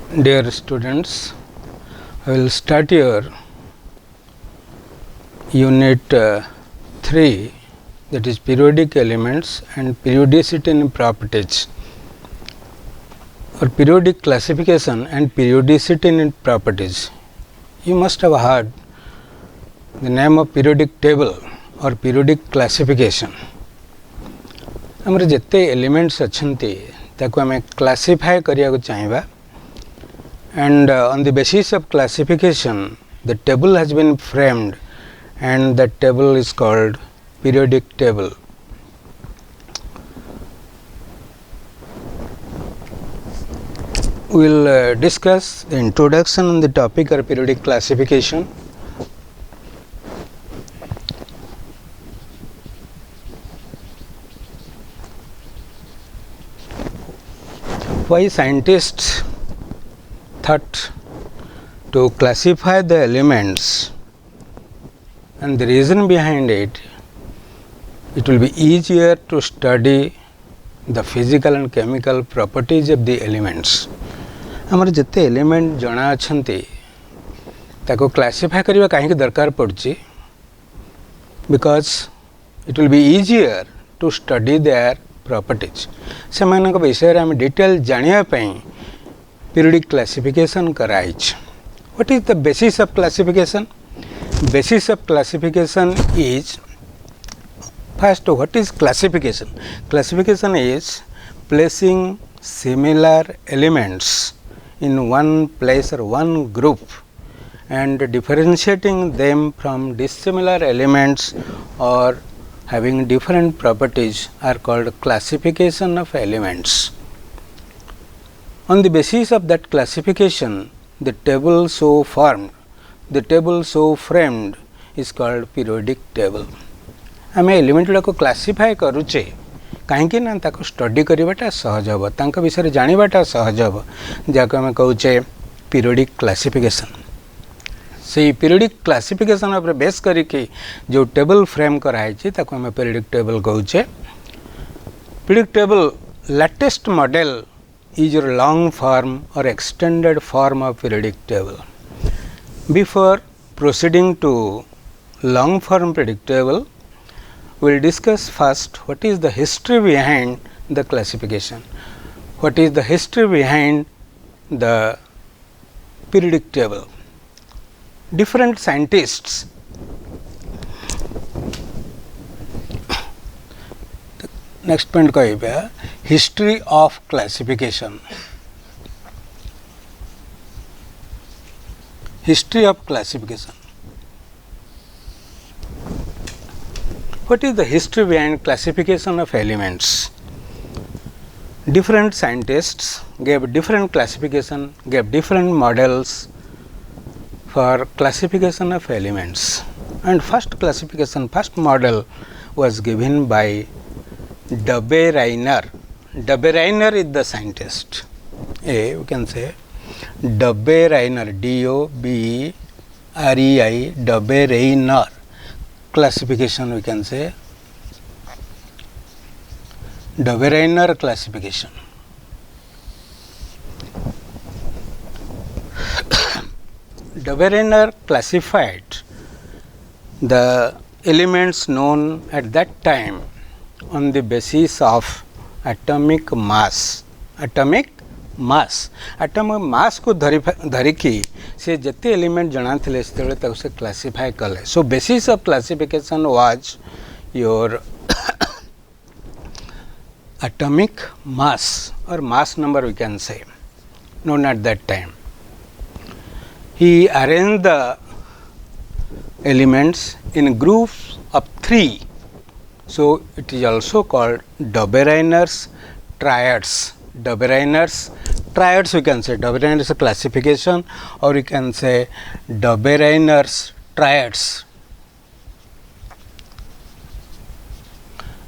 Dear students, I will start your unit 3, that is periodic elements and periodicity in properties, or periodic classification and periodicity in properties. You must have heard the name of periodic table or periodic classification. आमर जिते elements अच्छी ताको आम क्लासीफाए करिया को चाहिए, and on the basis of classification the table has been framed and that table is called periodic table. We will discuss the introduction on the topic or periodic classification. Why scientists thought to classify the elements, and the reason behind it, it will be easier to study the physical and chemical properties of the elements. आमर जिते element जना अच्छी ताको classify करवा कहीं दरकार पड़ची, because it will be easier to study their properties. से विषय आम डिटेल जानिया periodic classification कराई. What is the basis of classification? Basis of classification is, first, what is classification? Classification is placing similar elements in one place or one group and differentiating them from dissimilar elements or having different properties are called classification of elements. On the basis of that classification, the table so formed, the table so framed is called periodic table. आम element गुड़ा को क्लासीफाए करुचे कहीं ना ताको study करवाटा सहज हम, तांका विषय जानाटा सहज हम, जहाँ आम कहचे पीरियोडिक क्लासिफिकेशन. से पीरियोडिक क्लासिफिकेशन उपर बेस करके जो टेबल फ्रेम कराई ताको आम पीरियोडिक टेबल कहचे. Periodic table latest model is your long form or extended form of periodic table. Before proceeding to long form periodic table, we will discuss first what is the history behind the classification, what is the history behind the periodic table. Different scientists next point कह history of classification. History of classification. What is the history behind classification of elements? Different scientists gave different classification, gave different models for classification of elements, and first classification, first model was given by Debye-Reiner. Debye-Reiner is the scientist. We can say Debye-Reiner, D-O-B-E-R-E-I, Debye-Reiner. Classification we can say Debye-Reiner classification. Debye-Reiner classified the elements known at that time on the basis of atomic mass. Atomic mass. Atomic mass को धरिकी से जिते element जना थे से classify कले. So basis of classification was your atomic mass or mass number we can say, known at that time. He arranged the elements in groups of 3. So it is also called Debye-Reiner's triads. Debye-Reiner's triads we can say. Debye-Reiner's classification, or we can say Debye-Reiner's triads.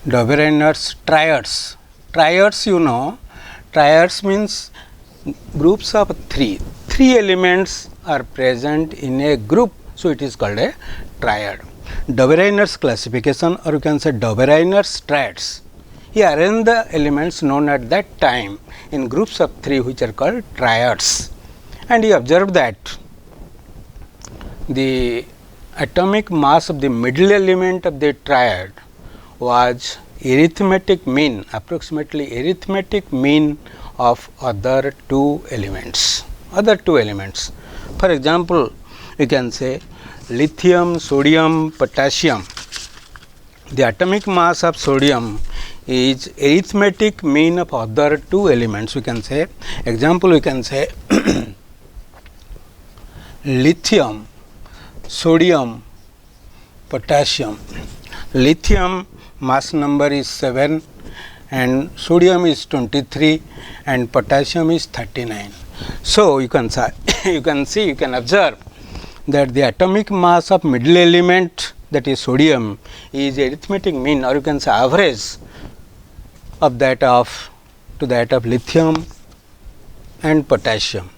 Debye-Reiner's triads. Triads, you know, triads means groups of 3. 3 elements are present in a group, so it is called a triad. Debye-Reiner's classification, or you can say Debye-Reiner's triads. He arranged the elements known at that time in groups of 3 which are called triads. and he observed that the atomic mass of the middle element of the triad was arithmetic mean, approximately arithmetic mean of other two elements. For example, you can say lithium, sodium, potassium. The atomic mass of sodium is arithmetic mean of other two elements. We can say, example, we can say lithium, sodium, potassium. Lithium mass number is 7 and sodium is 23 and potassium is 39. So, you can observe that the atomic mass of middle element, that is sodium, is arithmetic mean, or you can say average of that of lithium and potassium.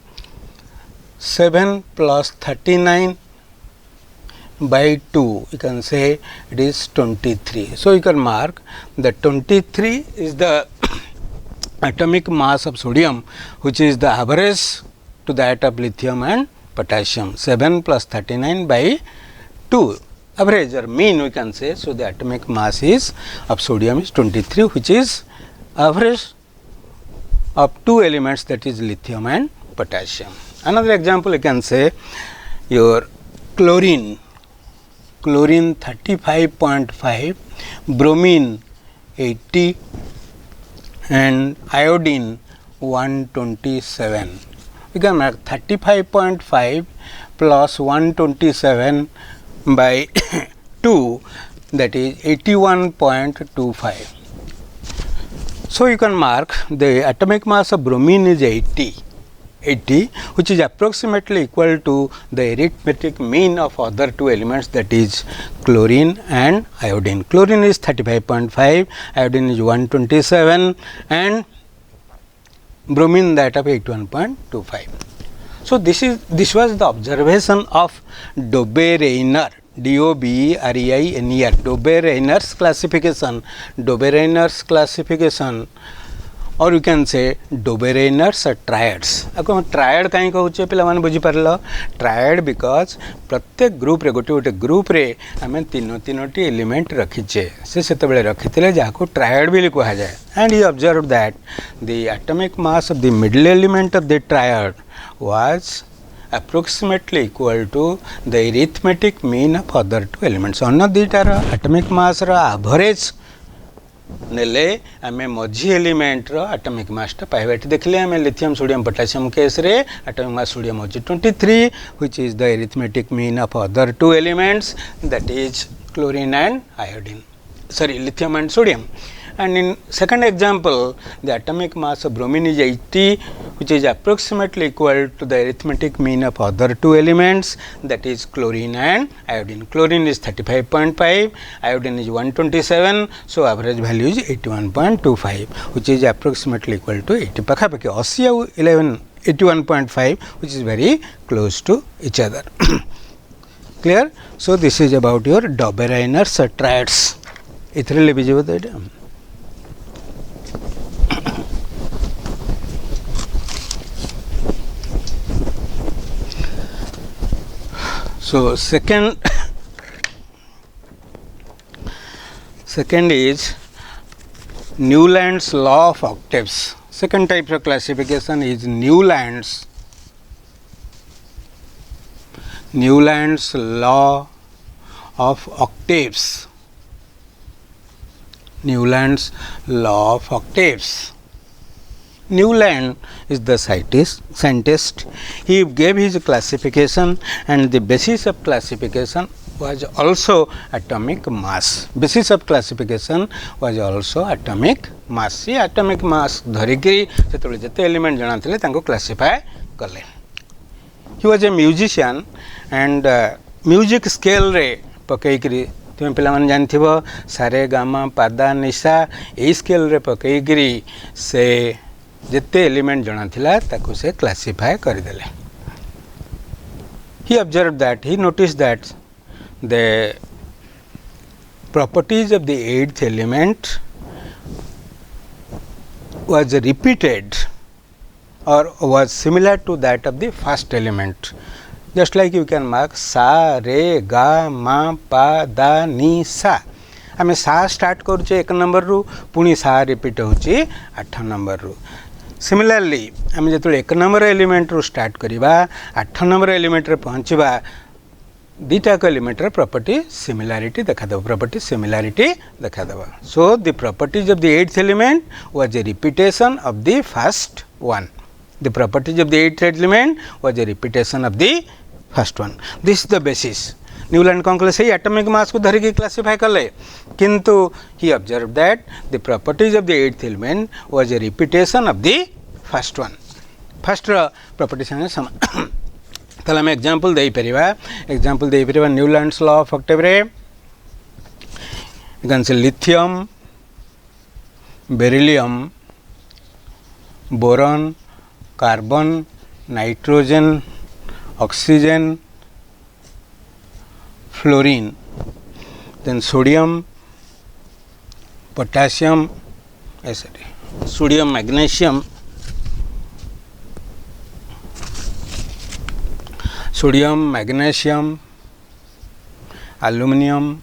7 plus 39 by 2, you can say it is 23. So, you can mark that 23 is the atomic mass of sodium, which is the average to that of lithium and potassium. 7 plus 39 by 2, average or mean we can say. So, the atomic mass is of sodium is 23, which is average of two elements, that is lithium and potassium. Another example, you can say your chlorine 35.5, bromine 80 and iodine 127. We can mark 35.5 plus 127 by 2, that is 81.25. So, you can mark the atomic mass of bromine is 80, which is approximately equal to the arithmetic mean of other two elements, that is chlorine and iodine. Chlorine is 35.5, iodine is 127 and bromine that of 81.25. So, this was the observation of Dobbe-Reiner, D-O-B-E-R-E-I-N-E-R, Dobbe-Reiner's classification, or you can say Dobbe-Reiner's triads. आपको triad कहीं कहूचे पिला माने बुझी पारलो triad because प्रत्येक group रे गोटे group रे आमे तीनोटी एलिमेंट रखीचे से सेतबेले रखिथिले जाको ट्रायड भी कहा जाए. And he observe that the atomic mass of the middle element of the triad was approximately equal to the arithmetic mean of other two elements. अन्य दुईटार एटॉमिक मास रो एवरेज नेले आमे मझी एलिमेंट रो atomic mass टा पाइबा. देखले आमे lithium sodium potassium case रे atomic mass sodium होची 23, which is the arithmetic mean of other two elements, that is chlorine and iodine, lithium and sodium. And in second example, the atomic mass of bromine is 80, which is approximately equal to the arithmetic mean of other two elements, that is chlorine and iodine. Chlorine is 35.5, iodine is 127, so average value is 81.25, which is approximately equal to 80. Pakhapakhi 80 au 81.5, which is very close to each other. Clear? So, this is about your Dobbe-Reiner's triads. Ithrile bijibo to eta. So, second is Newland's law of octaves. Second type of classification is Newland's law of octaves. Newland's law of octaves. Newland is the scientist. He gave his classification, and the basis of classification was also atomic mass. Basis of classification was also atomic mass. See, atomic mass धरिकी सेतबेले जते element जाना थिले तांको classify करले. He was a musician and music scale रे पकईकरी तुम पिला मन जानथिबो सारे गामा पादा निशा ए स्केल रे पकईकरी से जिते एलिमेंट जाना थिला ताको से क्लासिफाई कर देले. He observed that, he noticed that the properties of the eighth element was repeated or was similar to that of the first element. Just like you can mark sa, re, ga, ma, pa, da, ni, sa. आम सा start करुचे 1 number रु पुणी सा repeat होची 8 number रु. Similarly आम जो 1 नंबर एलिमेंट रु स्टार्ट करवा 8 नंबर एलिमेंट रे पहुँचवा दीटाक एलिमेंट प्रॉपर्टी सिमिलारिटी देखादेव प्रॉपर्टी सिमिलारिटी देखादेव. So the properties of the 8th element was a repetition of the first one. The properties of the 8th element was a repetition of the first one. This is the basis. Newland कौन कले से atomic mass को धरिकी classify कले किंतु he observe that the properties of the 8th element was a repetition of the first one. First property संगे समान. ताले हम एग्जांपल दे परिबा. एग्जांपल दे परिबा न्यूलैंड्स लॉ ऑफ ऑक्टेव रे गन से lithium, beryllium, boron, carbon, nitrogen, oxygen, fluorine, then sodium, potassium, sodium, magnesium, aluminum,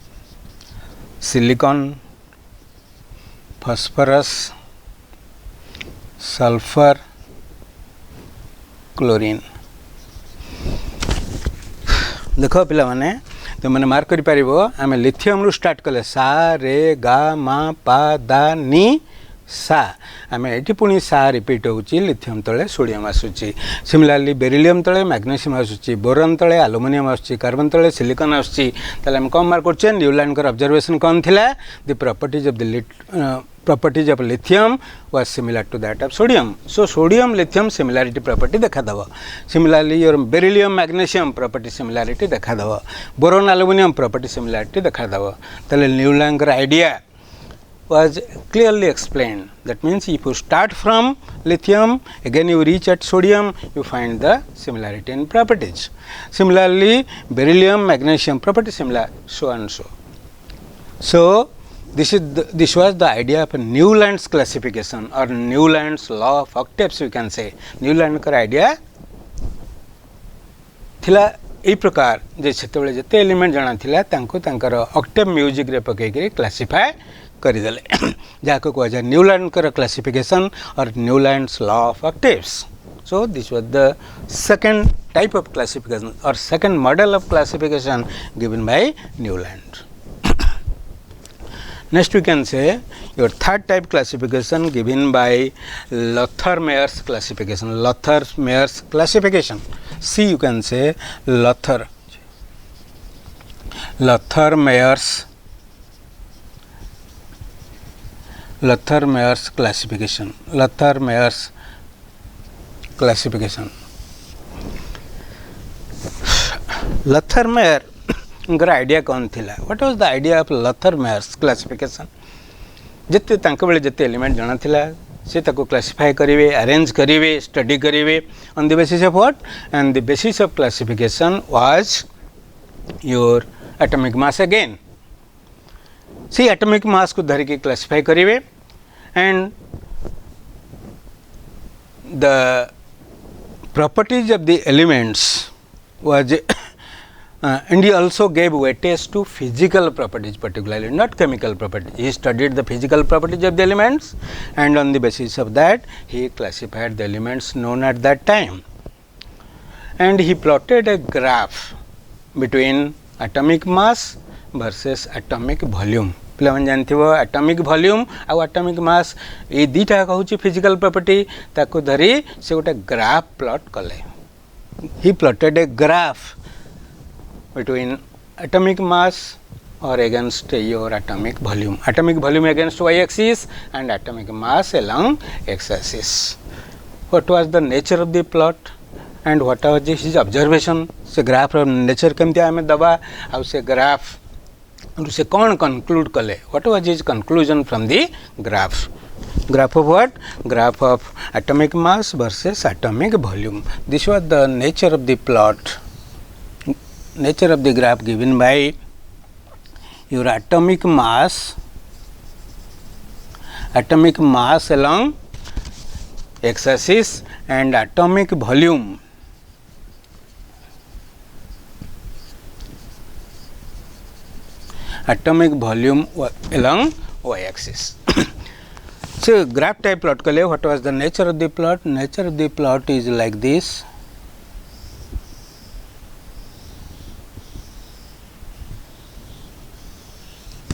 silicon, phosphorus, sulfur, chlorine. देखो पिला माने तो मैंने मार्क कर पारिबो. आम लिथियम रु स्टार्ट कले सा, रे, गा, मा, पा, दा, नि, सा. आम ये पुणी सा रिपीट होची लिथियम तले सोडियम आसुची. सिमिलरली बेरिलियम तले मैग्नेशियम आसुची, बोरॉन तले एल्युमिनियम आसुची, कार्बन तले सिलिकॉन आसुची. ताले हम कौन मार्क करछे न्यूलैंड कर ऑब्जर्वेशन कौन थिला the properties of the properties of lithium was similar to that of sodium. So sodium lithium similarity property देखा दवा. Similarly your beryllium magnesium property similarity देखा दवा. Boron aluminum property similarity देखा दवा. तले न्यूलैंड कर idea was clearly explained. That means if you start from lithium again you reach at sodium, you find the similarity in properties. Similarly beryllium magnesium property similar, so and so. So this was the idea of Newland's classification or Newland's law of octaves you can say. Newland का idea थिला ए प्रकार जे सेतेबेले जते element जाना थिला तांको तांकर Octave music रे पकई के क्लासिफाई करि देले जाको को जा न्यूलैंड कर क्लासिफिकेशन और Newlands law of octaves. So this was the second type of classification or second model of classification given by Newland. Next we can say your third type classification given by Lothar-Meyer's classification. Lothar-Meyer's classification. C you can say Lothar-Meyer's classification. Lothar-Meyer's classification. Lothar-Meyer उनका idea कौन थिला. What was the idea of Lothar-Meyer's classification. जिते तांके बेले जिते element जाना थिला से ताको क्लासिफाई करिवे, अरेंज करिवे, स्टडी करिवे on the basis of what and the basis of classification was your atomic mass again. सी एटॉमिक मास को धर के क्लासिफाई करिवे and the properties of the elements was and he also gave weightage to physical properties particularly, not chemical properties. He studied the physical properties of the elements and on the basis of that he classified the elements known at that time. And he plotted a graph between atomic mass versus atomic volume. पिलाମାନେ ଜାଣିଥିବ atomic volume आ atomic mass ये दुईटा कहूँ physical property ताको धरी से गोटे graph plot कले. He plotted a graph between atomic mass और against your atomic volume against y axis and atomic mass along x axis. What was the nature of the plot and what was his observation. से graph nature केमती आम दबा आ से graph से कौन conclude कले. What was his conclusion from the graph of what graph of atomic mass versus atomic volume. This was the nature of the plot, nature of the graph given by your atomic mass along x-axis and atomic volume along y-axis. So graph type plot kale, what was the nature of the plot? Nature of the plot is like this.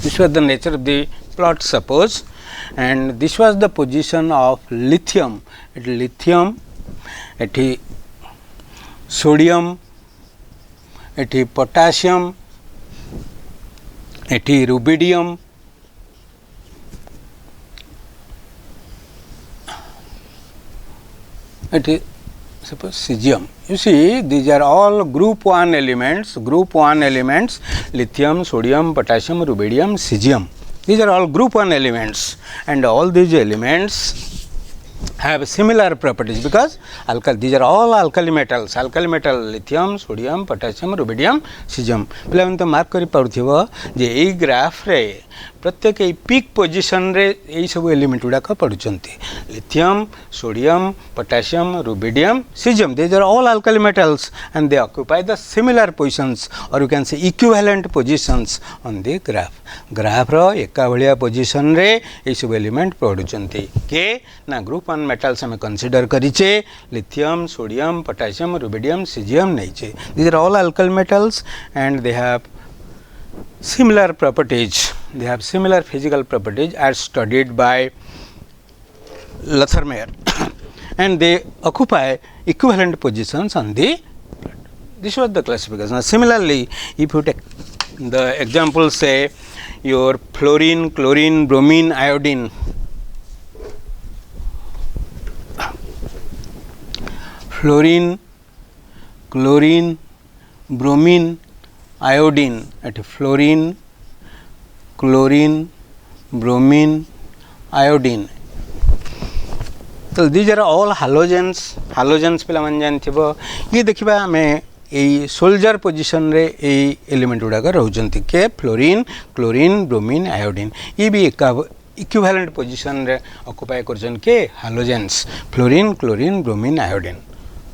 This was the nature of the plot, suppose, and this was the position of lithium. At lithium, at sodium, at potassium, at rubidium, at suppose cesium. You see, these are all group 1 elements, lithium, sodium, potassium, rubidium, cesium. These are all group 1 elements, and all these elements have similar properties because these are all alkali metals, lithium, sodium, potassium, rubidium, cesium. पिलाମାନେ तो mark करि पाउथिबो जे एई graph रे प्रत्येक peak position रे एई सब element गुडाक पडुचंती lithium, sodium, potassium, rubidium, cesium. These are all alkali metals and they occupy the similar positions, or you can say equivalent positions on the graph. Graph रो एका भलिया position रे एई सब element पडुचंती के ना group 1 metals हमें consider करिचे lithium, sodium, potassium, rubidium, cesium नैचे. These are all alkali metals and they have similar properties. They have similar physical properties as studied by Lathermeyer and they occupy equivalent positions on the plot. This was the classification. Similarly, if you take the example, say your fluorine, chlorine, bromine, iodine. Fluorine, chlorine, bromine, iodine. At fluorine, chlorine, bromine, iodine. So these are all halogens. Halogens पिला मन जानथिबो. ये देखिबा हमें a soldier position रे ए element गुडाक रहउचंती के fluorine, chlorine, bromine, iodine. ये भी equivalent position रे ऑक्युपाई करछन के halogens, fluorine, chlorine, bromine, iodine.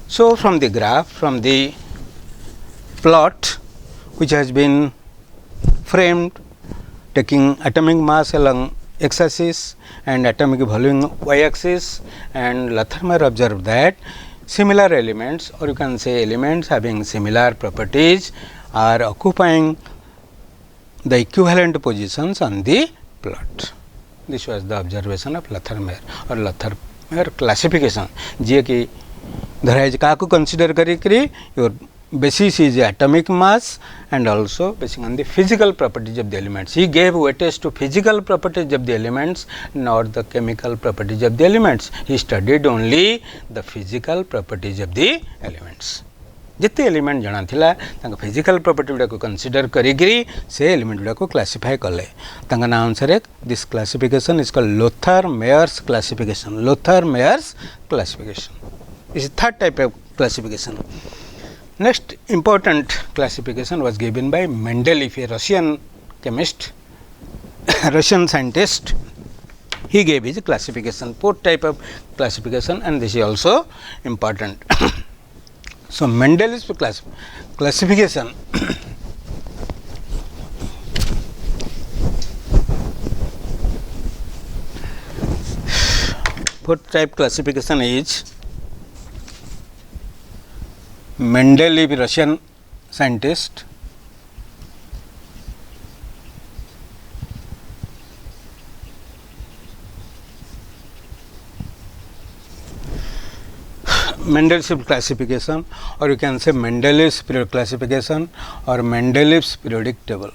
So from the graph, from the plot which has been framed taking atomic mass along x-axis and atomic volume y-axis, and Lathermeyer observed that similar elements, or you can say elements having similar properties, are occupying the equivalent positions on the plot. This was the observation of Lathermeyer or Lathermeyer classification. जे कि धराइज का consider करी your basis is atomic mass and also based on the physical properties of the elements. He gave weightage to physical properties of the elements, not the chemical properties of the elements. He studied only the physical properties of the elements. जिते element जाना थिला तांका physical property गुडा को consider करिगिरी से element गुडा को classify करले. तांका नाम अनुसार this classification is called Lathermeyer's classification. Lathermeyer's classification. This is third type of classification. Next important classification was given by Mendeleev, a Russian chemist, Russian scientist. He gave his classification, fourth type of classification, and this is also important. So Mendeleev's classification fourth type classification is Mendeleev, Russian scientist, Mendeleev's classification, or you can say Mendeleev's periodic classification or Mendeleev's periodic table.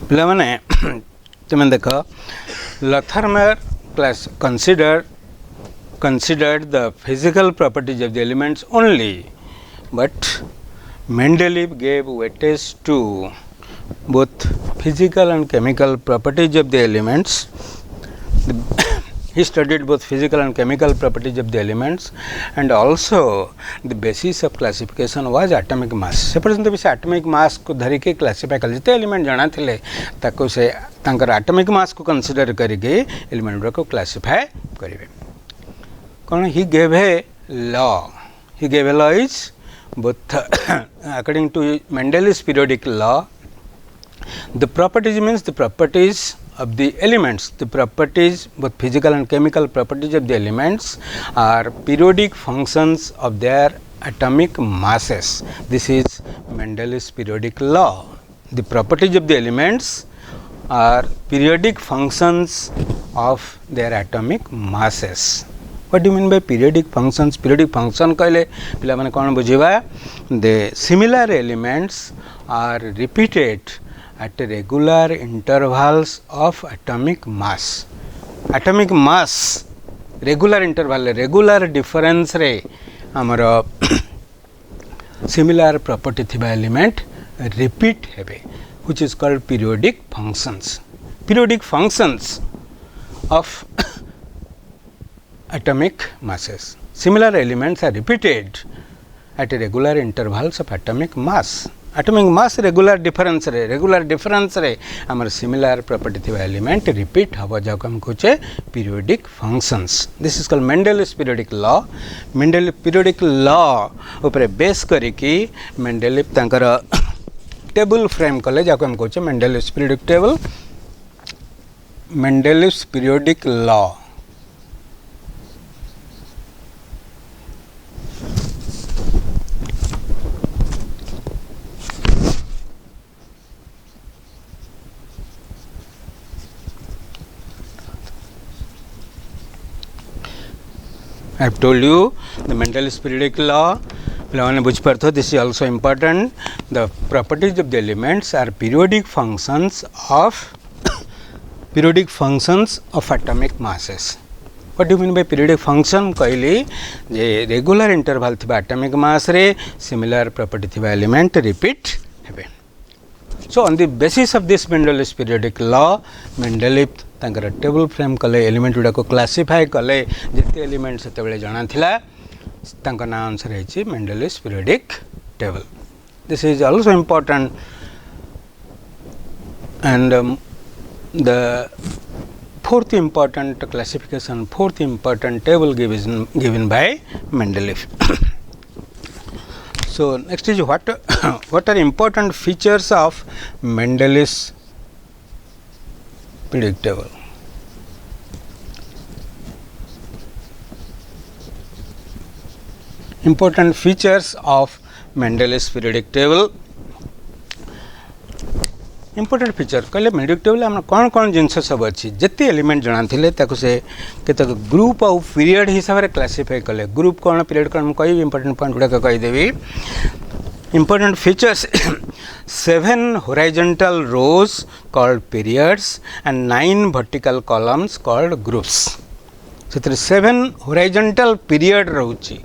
पिलामाने तुम देख Lathermeyer class considered the physical properties of the elements only, but Mendeleev gave weightage to both physical and chemical properties of the elements. He studied both physical and chemical properties of the elements, and also the basis of classification was atomic mass. से पर्यंत भी से atomic mass को धरी के classify कर जिते element जाना थिले ताको से तांकर atomic mass को consider करके element को classify करिवे. कौन he gave a law. He gave a law is both according to Mendel's periodic law. The properties means the properties of the elements, the properties, both physical and chemical properties of the elements are periodic functions of their atomic masses. This is Mendel's periodic law. The properties of the elements are periodic functions of their atomic masses. What do you mean by periodic functions? Periodic function कहले पिला माने कौन बुझीबा? The similar elements are repeated at regular intervals of atomic mass. Atomic mass regular interval, regular difference रे हमरो similar property थिबा element repeat हेबे, which is called periodic functions. Periodic functions of atomic masses. Similar elements are repeated at regular intervals of atomic mass. Atomic mass regular difference रे हमर similar property थिबा element repeat हवा जाको हम कहचे periodic functions. This is called Mendel's periodic law. Mendel's periodic law ऊपर base करिकी Mendel तांकर table frame कले जाको हम कहचे Mendel's periodic table. Mendel's periodic law. I have told you the Mendel's periodic law. This is also important. The properties of the elements are periodic functions of atomic masses. What do you mean by periodic function? कहली जे regular interval थिबा atomic mass रे similar property थिबा element repeat हेबे. So on the basis of this Mendel's periodic law, Mendel तांकर table frame कले element गुडा को classify कले जेते एलिमेंट सेते बेले जाना थिला तांका नाम आंसर है Mendel's periodic table. This is also important, and the fourth important classification, fourth important table given by Mendeleev. So next is what are important features of Mendel's periodic table. Important features of Mendel's periodic table. Important feature कहले periodic table हम कौन कौन जिनस सब अच्छी जिते element जाना थिले ताको से केतक ग्रुप ऑफ पीरियड हिसाब रे क्लासिफाई कले. ग्रुप कौन पीरियड कौन कहि इंपोर्टेंट पॉइंट गुडा कहि देबी. Important features 7 horizontal rows called periods and 9 vertical columns called groups. So 7 horizontal period रहउची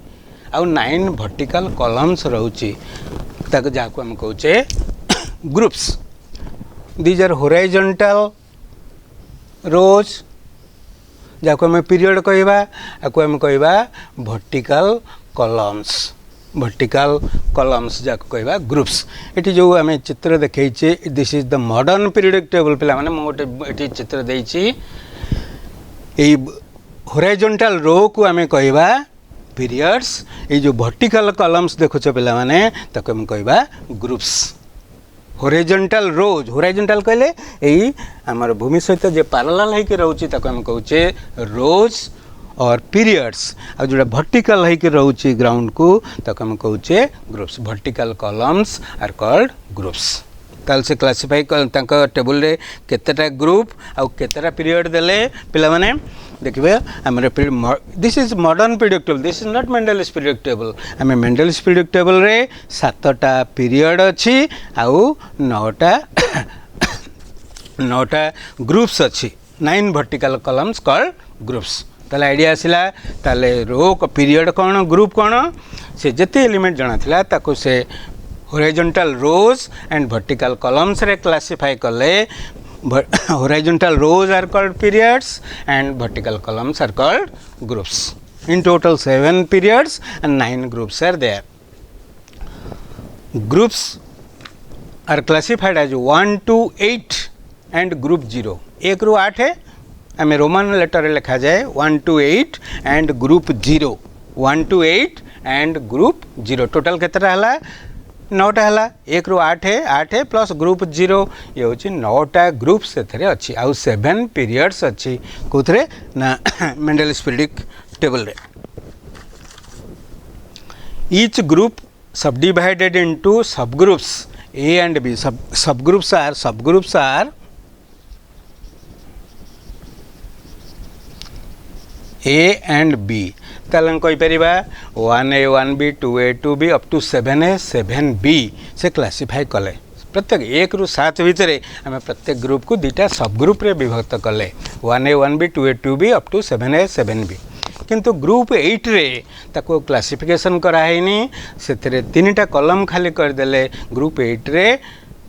और 9 vertical columns रहउची ताको जाको हम कहउचे groups. These are horizontal rows जाको हम period कहबा आको हम कहबा vertical columns. Vertical columns जाको कहबा groups. एटी जो हमें चित्र देखैचे this is the modern periodic table. पिला माने मोटे एटी चित्र देइची ए horizontal row को हमें कहबा periods. ए जो vertical columns देखुछ पिला माने ताको हम कहबा groups. Horizontal rows, horizontal कहले ए हमर भूमि सहित जे पैरेलल है के रहउची ताको हम कहउचे rows और periods. और जोड़ा vertical है कि रहउची ग्राउंड को ताको हम कहउचे groups. Vertical columns are called groups. ताल से क्लासिफाई तांका टेबल रे केतेटा ग्रुप और केतेटा पीरियड देले पिला माने देखिबे हमरे this is modern period table. This is not Mendel's period table. हमें Mendel's पीरियड टेबल रे 7टा पीरियड अछि और 9टा ग्रुप्स अछि. 9 vertical columns called groups. ताले आइडिया आसिला ताले रो को पीरियड कोन ग्रुप कोन से जते एलिमेंट जाना थिला ताको से horizontal rows and vertical columns रे क्लासिफाई करले horizontal rows are called periods and vertical columns are called groups. In total 7 periods and 9 groups are there. Groups are classified as 1 to 8 and group 0. 1 ରୁ 8 आम Roman letter लिखा जाए 1 to 8 and group 0. 1 to 8 and group 0. Total केतरा हला 9टा हला 1 ରୁ 8 plus group 0 ये होची 9टा group सेथरे अछि आउ 7 पीरियड्स अछि कोथरे ना मेंडलिस पीरियडिक टेबल रे. Each group subdivided into subgroups A and B. Subgroups are A and B. तालन कोई परिबा 1A 1B 2A 2B up to 7A 7B से क्लासिफाई कले. प्रत्येक 1 ରୁ 7 भितर आम प्रत्येक ग्रुप को दुटा सब ग्रुप रे विभक्त कले 1A 1B 2A 2B up to 7A 7B. किंतु ग्रुप 8 रे ताको क्लासिफिकेशन कराइनी से 3टा कॉलम खाली करदेले ग्रुप 8 रे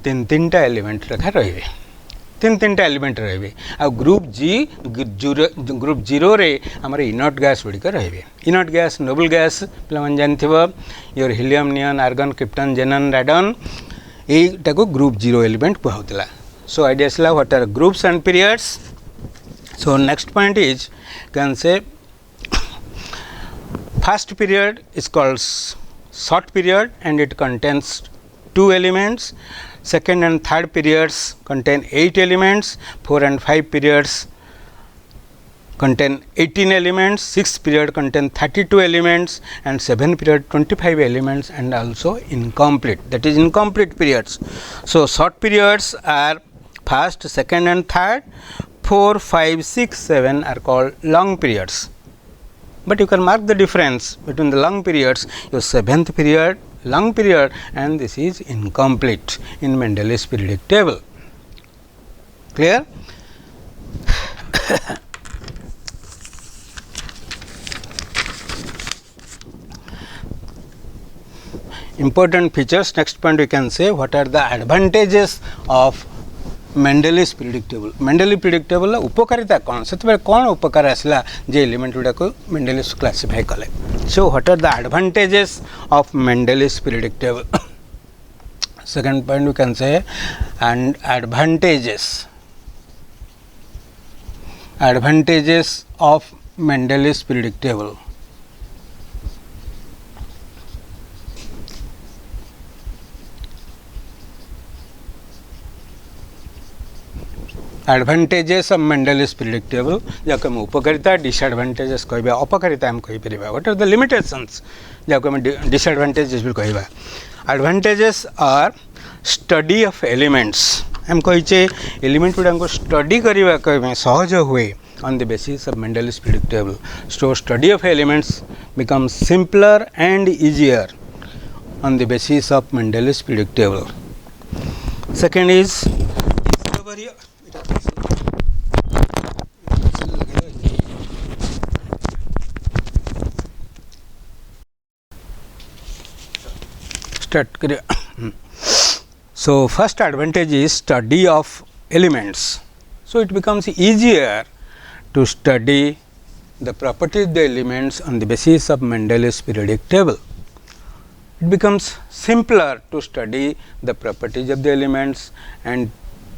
3टा एलिमेंट रखा रहिबे 3टा एलिमेंट रहिबे आ ग्रुप ग्रुप 0 रे हमर इनर्ट गैस गुड़िक रहिबे. इनर्ट गैस नोबल गैस पिलामान जानथिबो your helium neon argon krypton xenon radon एटाको ग्रुप 0 एलिमेंट कहउतला. So idea is what are groups and periods. So next point is can say first period is called short period and it contains 2 elements. Second and third periods contain 8 elements. 4 and 5 periods contain 18 elements. 6th period contain 32 elements and 7th period 25 elements and also incomplete, that is incomplete periods. So short periods are first, second and third. 4, 5, 6, 7 are called long periods. But you can mark the difference between the long periods, your 7th period, long period, and this is incomplete in Mendel's periodic table. Clear? Important features. Next point we can say what are the advantages of Mendeleev's periodic table. Mendeleev periodic table उपकारिता कौन से कौन उपकार आसला जे element गुड़ा को Mendeleev's classify कले. So what are the advantages of Mendeleev's periodic table. Second point we can say and advantages of Mendeleev's periodic table. Advantages of Mendeleev's periodic table जाको हम उपकारिता डिसएडवांटेजेस कहबा अपकारिता हम कहि परिबा. व्हाट आर द लिमिटेशंस जाको हम डिसएडवांटेजेस भी कहबा. Advantages are study of elements. हम कहिचे एलिमेंट गुडा को स्टडी करबा कहबे सहज हुए on the basis of Mendel's periodic table. So study of elements becomes simpler and easier on the basis of Mendel's periodic table. Second is discovery. So first advantage is study of elements. So it becomes easier to study the properties of the elements on the basis of Mendel's periodic table. It becomes simpler to study the properties of the elements and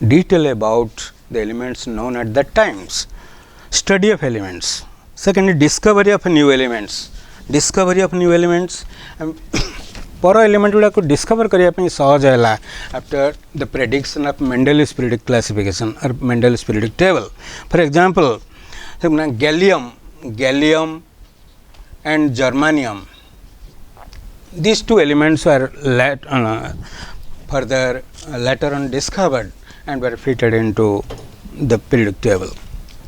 detail about the elements known at that times. Study of elements. Second is discovery of new elements. Discovery of new elements. पर element गुड़ा को discover करने सहज है after the prediction of Mendeleev's periodic classification और Mendeleev's periodic table. For example gallium and germanium, these two elements were further later on discovered and were fitted into the periodic table.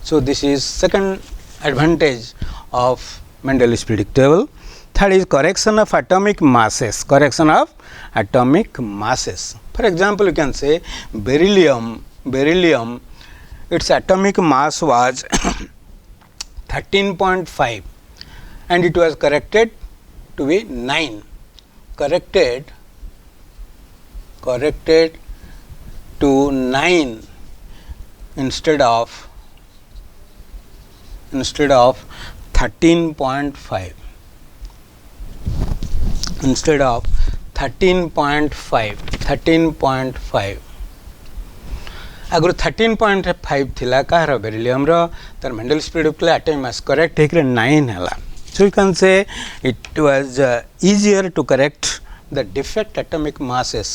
So this is second advantage of Mendel's periodic table. Third is correction of atomic masses. Correction of atomic masses. For example, you can say beryllium, its atomic mass was 13.5 and it was corrected to be 9. Corrected to 9. instead of 13.5 instead of 13.5 आगु 13.5 थिला कहार beryllium रो तर Mendel स्पीड of atomic mass correct हेकरे 9 हला so you can say it was easier to correct the defect atomic masses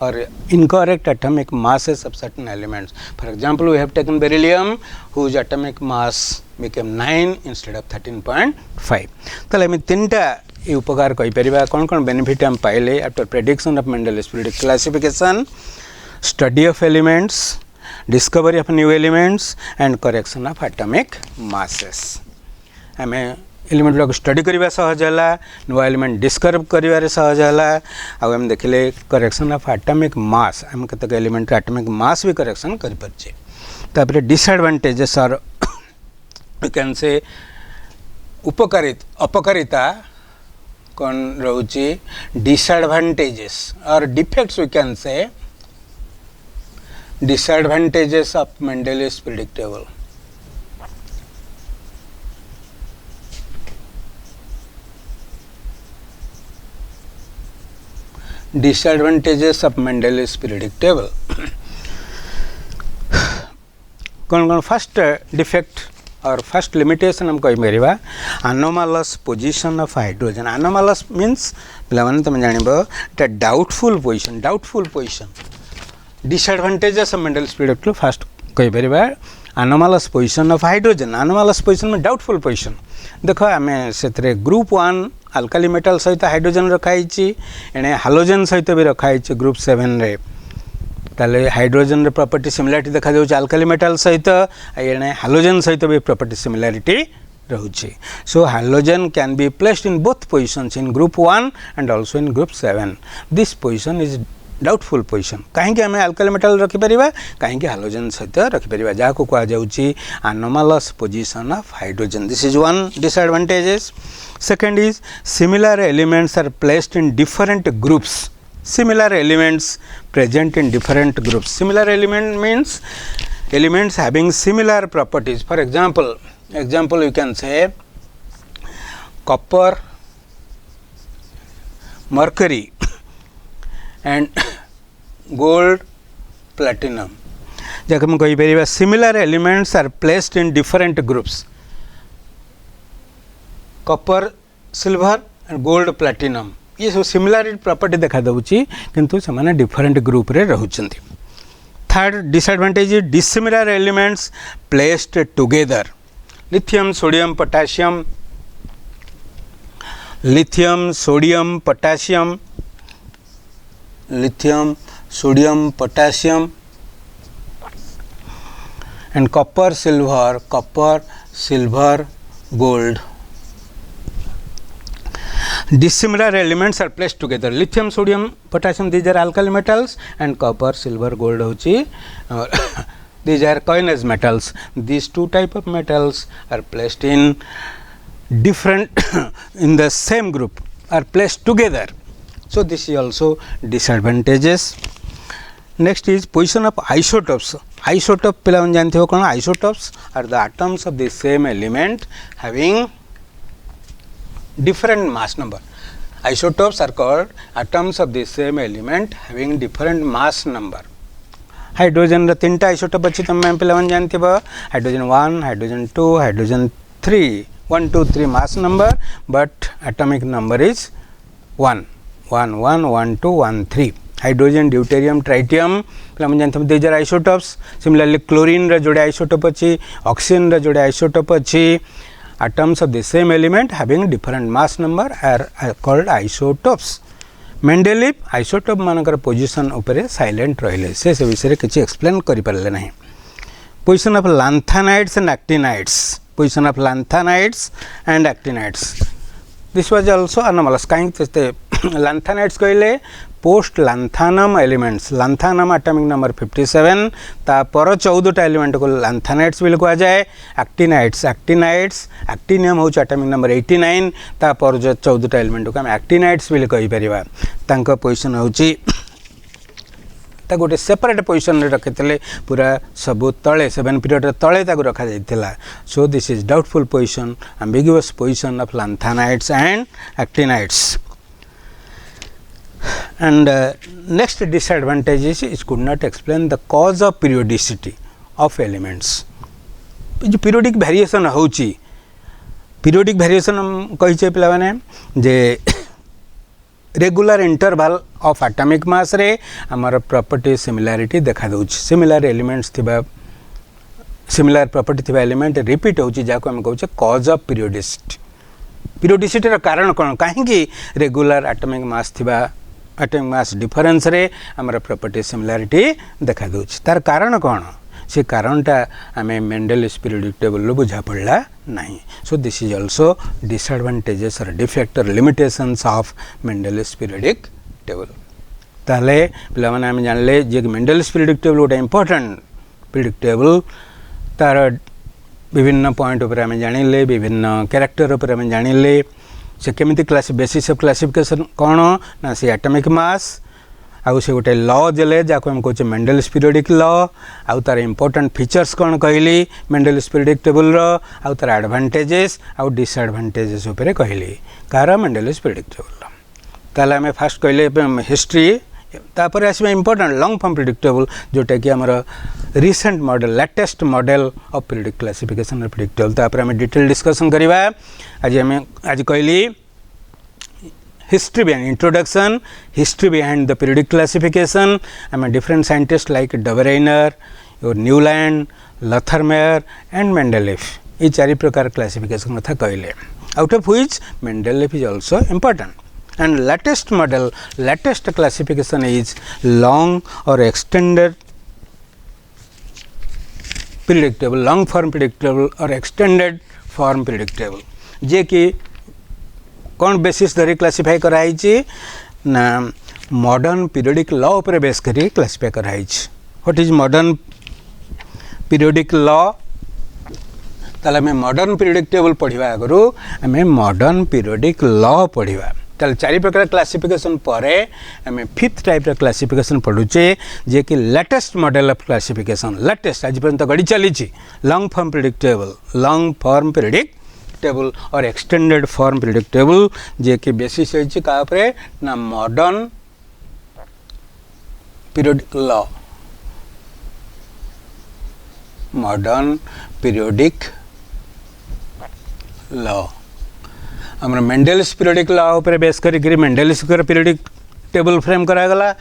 or incorrect atomic masses of certain elements. For example, we have taken beryllium whose atomic mass became 9 instead of 13.5. तले में तीनटा ये उपकार कहि परिबा कोन benefit हम पाइले after prediction of मेंडल's periodic classification, study of elements, discovery of new elements and correction of atomic masses. हमें एलिमेंट लोग स्टडी करवा सहज है नुआ एलिमेंट डिस्कवर कर सहज है आम देखिले करेक्शन ऑफ एटॉमिक मास आम केतक एलिमेंट एटॉमिक मास भी करेक्शन कर पारे डिसएडवांटेजेस और यू कैन से अपकारिता कौन रोचे डिसएडवांटेजेस और defects we can say disadvantages of मेंडल's periodic table. Disadvantages of Mendel's periodic table. कौन फर्स्ट डिफेक्ट और फर्स्ट लिमिटेशन हम कही पारिबा anomalous position of hydrogen. Anomalous means पिलाମାନେ तुम जानिबो ता डाउटफुल पोजीशन डिसएडवांटेजेस ऑफ मेंडल's periodic table फर्स्ट कही पारिबा anomalous position of hydrogen. anomalous position में डाउटफुल पोजीशन देखो आमे सेतरे ग्रुप 1 अल्काली मेटल सहित हाइड्रोजन रखाई एणे हालोजेन सहित भी रखाई ग्रुप 7 रे ताले हाइड्रोजन रे प्रॉपर्टी सिमिलरिटी देखा जाउछ अल्काली मेटल सहित एणे हालोजेन सहित भी प्रॉपर्टी सिमिलरिटी रहउछि. So halogen can be placed in both positions in group 1 and also in group 7. This position is doubtful position कहीं आम अल्काली मेटल रखिपर कहीं हालोजेन सहित रखिपर जहाँ को कह जाउछि anomalous position of hydrogen. This is one disadvantages. Second is similar elements are placed in different groups. Similar elements present in different groups. Similar element means elements having similar properties. For example you can say copper, mercury and gold, platinum. जब हम कही Paribas similar elements are placed in different groups. Copper, silver and gold, platinum. ये सब similar property देखा दउछि किंतु समान different group रे रहउछन्ती. Third disadvantage is dissimilar elements placed together. Lithium, sodium, potassium, lithium, sodium, potassium, and copper, silver, gold. Dissimilar elements are placed together. Lithium, sodium, potassium, these are alkali metals, and copper, silver, gold hochi these are coinage metals. These two type of metals are placed in different in the same group, are placed together. So this is also disadvantages. Next is position of isotopes. Isotope पिलावन जानते हो कौन? Isotopes are the atoms of the same element having different mass number. Isotopes are called atoms of the same element having different mass number. Hydrogen रे तीनटा isotope अछि तमे पिलावन जानते बा hydrogen 1, hydrogen 2, hydrogen 3, 1 2 3 mass number, but atomic number is 1 1 1 1 2 1 3. Hydrogen, deuterium, tritium पिलावन जानते बा these are isotopes. Similarly chlorine रे जोड़े आइसोटोप अछि, ऑक्सीजन रे जोड़े आइसोटोप अछि. Atoms of the same element having different mass number are called isotopes. Mendeleev isotope मानकर पोजीशन उपरे साइलेंट रहिले से विषय किसी एक्सप्लेन करि परले नहीं. Position of lanthanides and actinides. Position of lanthanides and actinides this was also anomalous. काहे ते लैंथेनाइड्स कहले पोस्ट लैंथानम एलिमेंट्स. लैंथानम एटॉमिक नंबर 57 ता पर 14 एलिमेंट को लैंथेनाइड्स भी कहा जाए. एक्टिनाइड्स एक्टिनियम हो एटॉमिक नंबर 89 ता पर 14 एलिमेंट को हम एक्टिनाइड्स भी कहि परिबा. तांका पोजीशन होची ता गोटे सेपरेट पोजिशन रखी पूरा सबू तले 7 पीरियड तले रखा जाइथिला so this is doubtful position ambiguous position of lanthanides and actinides and next disadvantage is it could not explain the cause of periodicity of elements जो periodic variation होची periodic variation हम कहि छे पिला माने जे regular interval of atomic mass रे हमर प्रॉपर्टी सिमिलरिटी देखा दउछ सिमिलर एलिमेंट्स थिबा सिमिलर प्रॉपर्टी थिबा एलिमेंट रिपीट होची जाको हम कहू छे कॉज ऑफ पीरियोडिसिटी पीरियोडिसिटी रा कारण कोन काहे कि रेगुलर एटॉमिक मास थिबा एटॉमिक मास डिफरेंस रे हमर प्रॉपर्टी सिमिलरिटी देखा दउछ तार कारण कोन से कारणटा आमे मेंडलिस पीरियोडिक टेबल लो बुझा पड़ला नहीं सो दिस इज आल्सो डिसएडवांटेजेस और डिफेक्ट और लिमिटेशंस ऑफ मेंडलिस पीरियोडिक टेबल ताले पिला माने आमे जानले जे मेंडलिस पीरियोडिक टेबल गोटे इंपोर्टेंट पीरियोडिक टेबल तार विभिन्न पॉइंट ऊपर आमे जानिले विभिन्न कैरेक्टर ऊपर आमे जानिले से केमिति क्लास बेसिस ऑफ क्लासिफिकेशन कोन ना से एटॉमिक मास आउ से गोटे लॉ देले जाको हम कहचे मेंडलिस पीरियोडिक लॉ आउ तार इंपोर्टेंट फीचर्स कोन कहली मेंडलिस पीरियोडिक टेबल रो आउ तार एडवांटेजेस आउ डिसएडवांटेजेस ऊपर कहली कार मेंडलिस पीरियोडिक टेबल ताले हमें फर्स्ट कहले हिस्ट्री तापर आसबे important long form periodic table जोटा कि हमर recent model latest model of periodic classification periodic table तापर हम डिटेल डिस्कशन करबा आज कहली history behind introduction history behind the periodic classification I mean different scientists like Devereiner or Newland Lathermeyer and Mendeleev ये चारि प्रकार क्लासिफिकेशन कथा कहले out of which Mendeleev is also important and latest model latest classification is long or extended periodic table long form periodic table or extended form periodic table जे कि कौन basis धरी classify कराई ना मॉडर्न पीरियोडिक लॉ पर base करी classify कराई what is modern periodic law ताले में मॉडर्न पीरियोडिक टेबल पढ़िबा आगरु हमें मॉडर्न पीरियोडिक लॉ पढ़िबा ताले चारि प्रकार क्लासिफिकेशन परे हमें फिफ्थ टाइप रा क्लासिफिकेशन पढुचे जे कि latest model of classification latest आज पर्यंत गडी चलीची long form periodic table long form periodic table और एक्सटेंडेड फॉर्म पीरियोडिक टेबल जे कि बेसिस होइछि का ऊपर ना modern periodic law modern periodic law हमर मेंडलिस पीरियोडिक लॉ ऊपर बेस करी मेंडलिस कर पीरियोडिक टेबल फ्रेम करा गला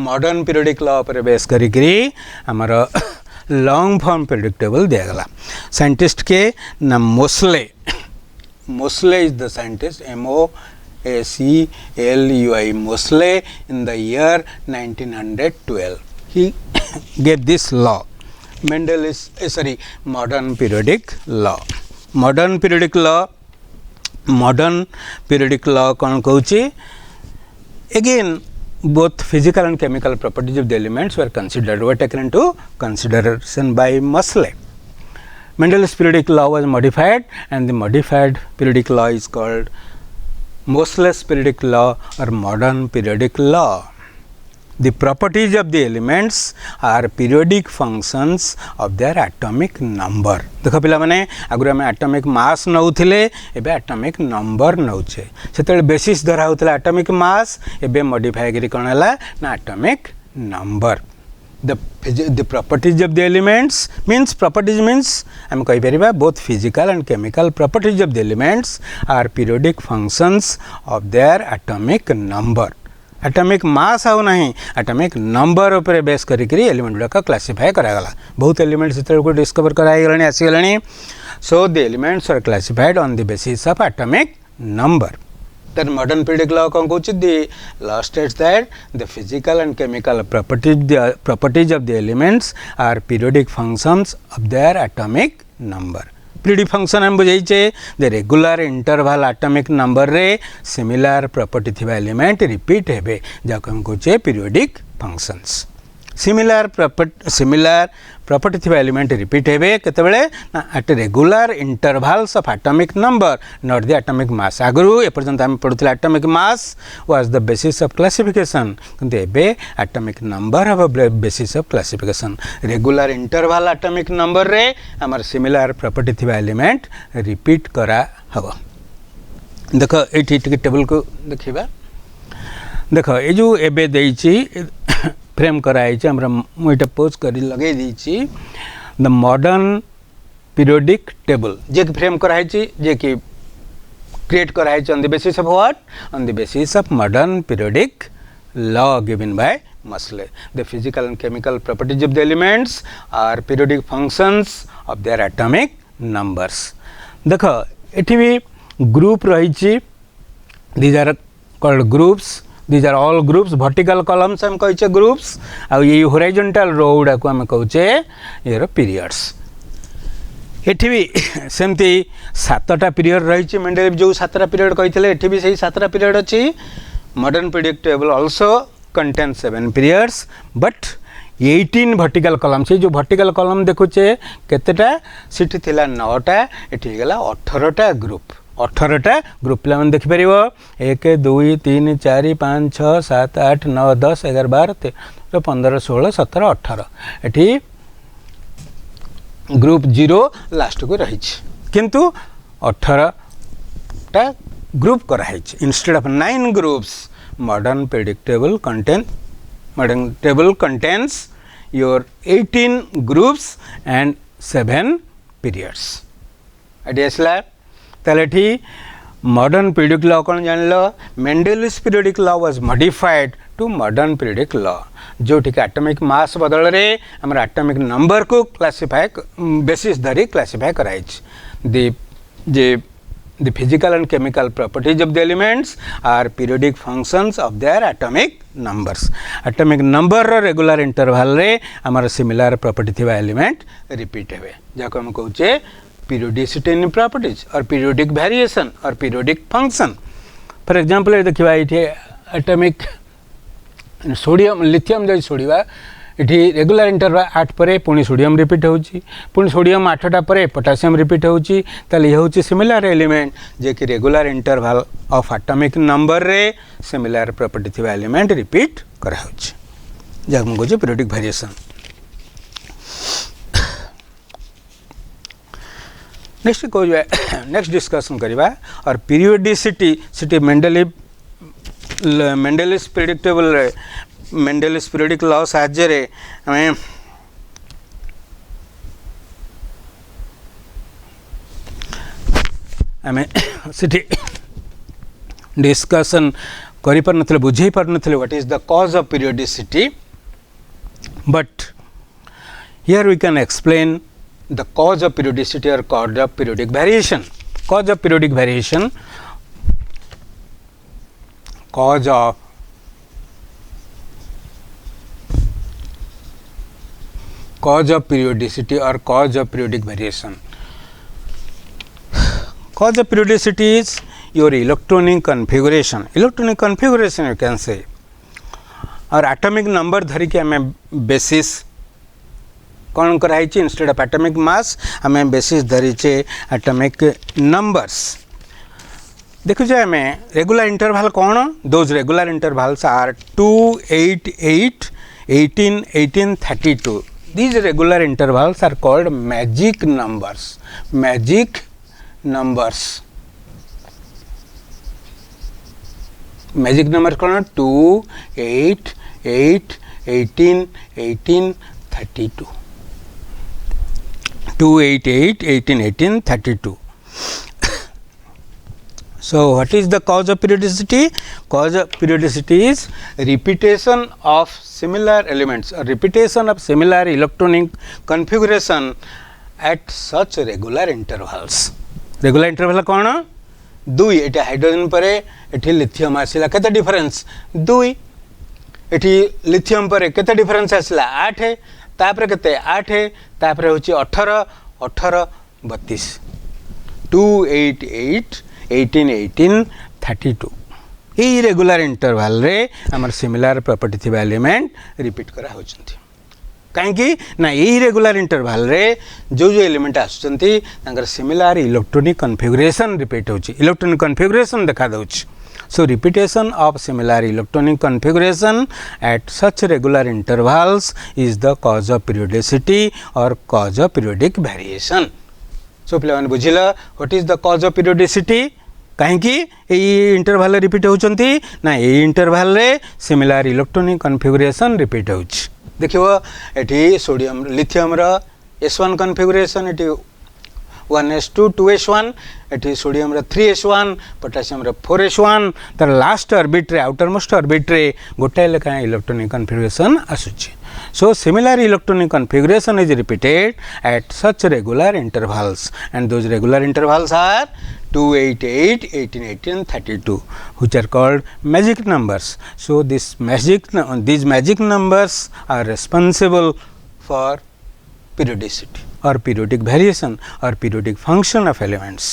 मॉडर्न पीरियोडिक लॉ ऊपर बेस करी हमर लॉन्ग फॉर्म पीरियोडिक टेबल दिया गला साइंटिस्ट के ना Mosley is the scientist Mosley Mosley in the year 1912 he gave this law modern periodic law कौन कहूची again both physical and chemical properties of the elements were taken into consideration by Mosley. Mendeleev's periodic law was modified and the modified periodic law is called Mosley's periodic law or modern periodic law. The properties of the elements are periodic functions of their atomic number. देखो पिला माने आगुरा में atomic mass नउथिले एबे atomic number नउछे सेतेले basis धरा होतला atomic mass एबे modify करी कोन हला ना atomic number. The properties of the elements means हम कहि परिबा both physical and chemical properties of the elements are periodic functions of their atomic number. atomic mass आउ नहीं atomic number ऊपर बेस करी एलिमेंट गुडा का क्लासिफाई करा गला बहुत एलिमेंट्स इतर को डिस्कवर कराई गलानी आसी गलानी so the elements are classified on the basis of atomic number. Then modern periodic law कौन कहूची the law states that the physical and chemical properties of the elements are periodic functions of their atomic number. periodic function हम बुझाइछे the regular interval atomic number रे similar property थिबा element repeat हेबे जाको हम कहूचे periodic functions. Similar property थिबा element repeat हेबे केतेबेले ना at regular intervals of atomic number not the atomic mass. आगु ए पर्यंत हम पढुथिला atomic mass was the basis of classification, किंतु एबे atomic number of basis of classification. Regular interval atomic number रे हमर सिमिलर प्रॉपर्टी थिबा एलिमेंट रिपीट करा हबो। देखो एठी टेबल को देखिबा। देखो ये जो एबे देइची फ्रेम कराई हमरा मुइटा पोज करी लगे दीची द मॉडर्न पीरियोडिक टेबल जे कि फ्रेम कराई जे कि क्रिएट कराई on the basis of what, on the basis of modern periodic law given by Moseley. The physical and chemical properties of the elements are periodic functions of their atomic numbers. देखो एठी भी group रही, these are called groups, these are all groups, vertical columns हम कहचे groups आ ये horizontal रो गुड़ा को हम कहचे ये पीरियड्स। एठी भी सेमती सातटा पीरियड रही, मेंडेलिव जो सातटा पीरियड कहते एठी भी सही सातटा पीरियड अच्छी। Modern period table also contain 7 periods but 18 vertical columns. ये जो वर्टिकल कॉलम देखुचे केतेटा सिटी थिला 9टा, एठी गला 18टा ग्रुप। 18टा ग्रुप पे देखिपर 1 2 3 4 5 6 7 8 9 10 11 12 13 15 16 17 18 एटी ग्रुप 0 लास्ट को रही, किंतु 18टा ग्रुप कराई। Instead of 9 groups modern periodic table contains your 18 groups and 7 periods. एडियसला तालेठी मॉडर्न पीरियोडिक लॉ कौन जान लो, Mendeleev's periodic law was modified to modern periodic law, जो ठीक एटॉमिक मास बदल रे हमर एटॉमिक नंबर को क्लासिफाई बेसिस धरी क्लासिफाई कराई। The physical and chemical properties of the elements are periodic functions of their atomic numbers. Atomic number row regular interval रे हमर सिमिलर प्रॉपर्टी थिबा एलिमेंट रिपीट हेबे, जाको हम कहूचे periodicity in properties or periodic variation or periodic function. For example देखिबा इथे atomic sodium lithium जो छोड़िबा इठी regular interval 8 परे पुनी सोडियम रिपीट होउची, पुनी सोडियम 8टा परे पोटेशियम रिपीट होउची, ताले होउची सिमिलर एलिमेंट जे कि regular interval of atomic number रे सिमिलर प्रॉपर्टी थिबा एलिमेंट रिपीट करा होउची, जाक हम कहू पीरियोडिक वेरिएशन। नेक्स्ट डिस्कशन करिबा और पीरियोडिसिटी मेंडेलिव्स पीरियोडिक टेबल रे मेंडेलिव्स पीरियोडिक लॉ साहाय्य रे हमें सिटी डिस्कशन करि पर नथले बुझै पर नथले what is the cause of periodicity, but here we can explain the cause of periodicity or cause of periodic variation. Cause of periodic variation, cause of periodicity or cause of periodic variation. Cause of periodicity is your electronic configuration. Electronic configuration you can say, और atomic number धरी के हमें basis कौन कराई, instead of atomic मास हमें basis धरीचे atomic numbers. देखो जे हमें रेगुलर इंटरवल कौन, those regular intervals are 2 8 8 18 18 32। These regular intervals are called magic numbers. Magic numbers, magic number कौन 2 8 8 18 18 32 2 8 8 18 18 32। So what is the cause of periodicity? Cause of periodicity is repetition of similar elements or repetition of similar electronic configuration at such regular intervals. Regular interval कौन 2, एटा hydrogen परे एठी lithium आसिला केते difference 2, एठी lithium परे केते difference आसिला 8, तापर केते 8 तापर होची 18 18 32 2 8 8 18 18 32। ये रेगुलर इंटरवल रे हमर सिमिलर प्रॉपर्टी थिबा एलिमेंट रिपीट करा होचंती। कहीं ना इरेगुलर इंटरवल रे जो जो एलिमेंट आसुचंती तांकर सिमिलर इलेक्ट्रॉनिक कॉन्फ़िगरेशन रिपीट होची इलेक्ट्रॉनिक कॉन्फ़िगरेशन देखा दउची so repetition of similar electronic configuration at such regular intervals is the cause of periodicity or cause of periodic variation so पिला माने बुझिला what is the cause of periodicity कहीं interval repeat होचंती ना ये interval रे similar electronic configuration repeat होच देखियो एठी sodium lithium रा S1 कॉन्फ़िगरेशन एठी 1s2 2s1 एटी सोडियम रे 3s1 पोटेशियम रे 4s1 तर लास्ट ऑर्बिट रे आउटर मोस्ट ऑर्बिट रे गोटे लेखा इलेक्ट्रॉनिक कॉन्फ़िगरेशन आसुची so similar electronic configuration is repeated at such regular intervals and those regular intervals are 288 18 18 32 which are called magic numbers so these magic numbers are responsible for periodicity or periodic variation or periodic function of elements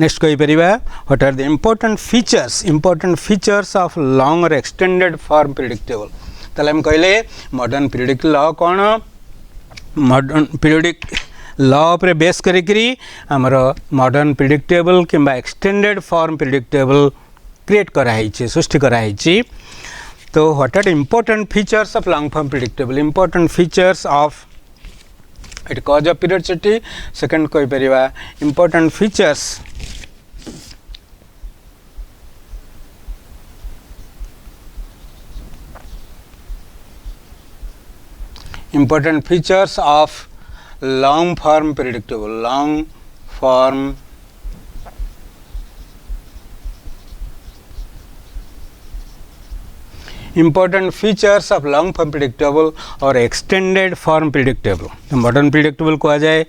next koi pariba what are the important features of long or extended form periodic table tale am kaile modern periodic law kon modern periodic law upre base karikri amara modern periodic table kimba extended form periodic table create kara haichi Srishti kara haichi तो what are the important features of long form periodic table important features of it cause of periodicity second koi pariba important features of long form periodic table important features of long form periodic table or extended form periodic table तो modern periodic table को आ जाए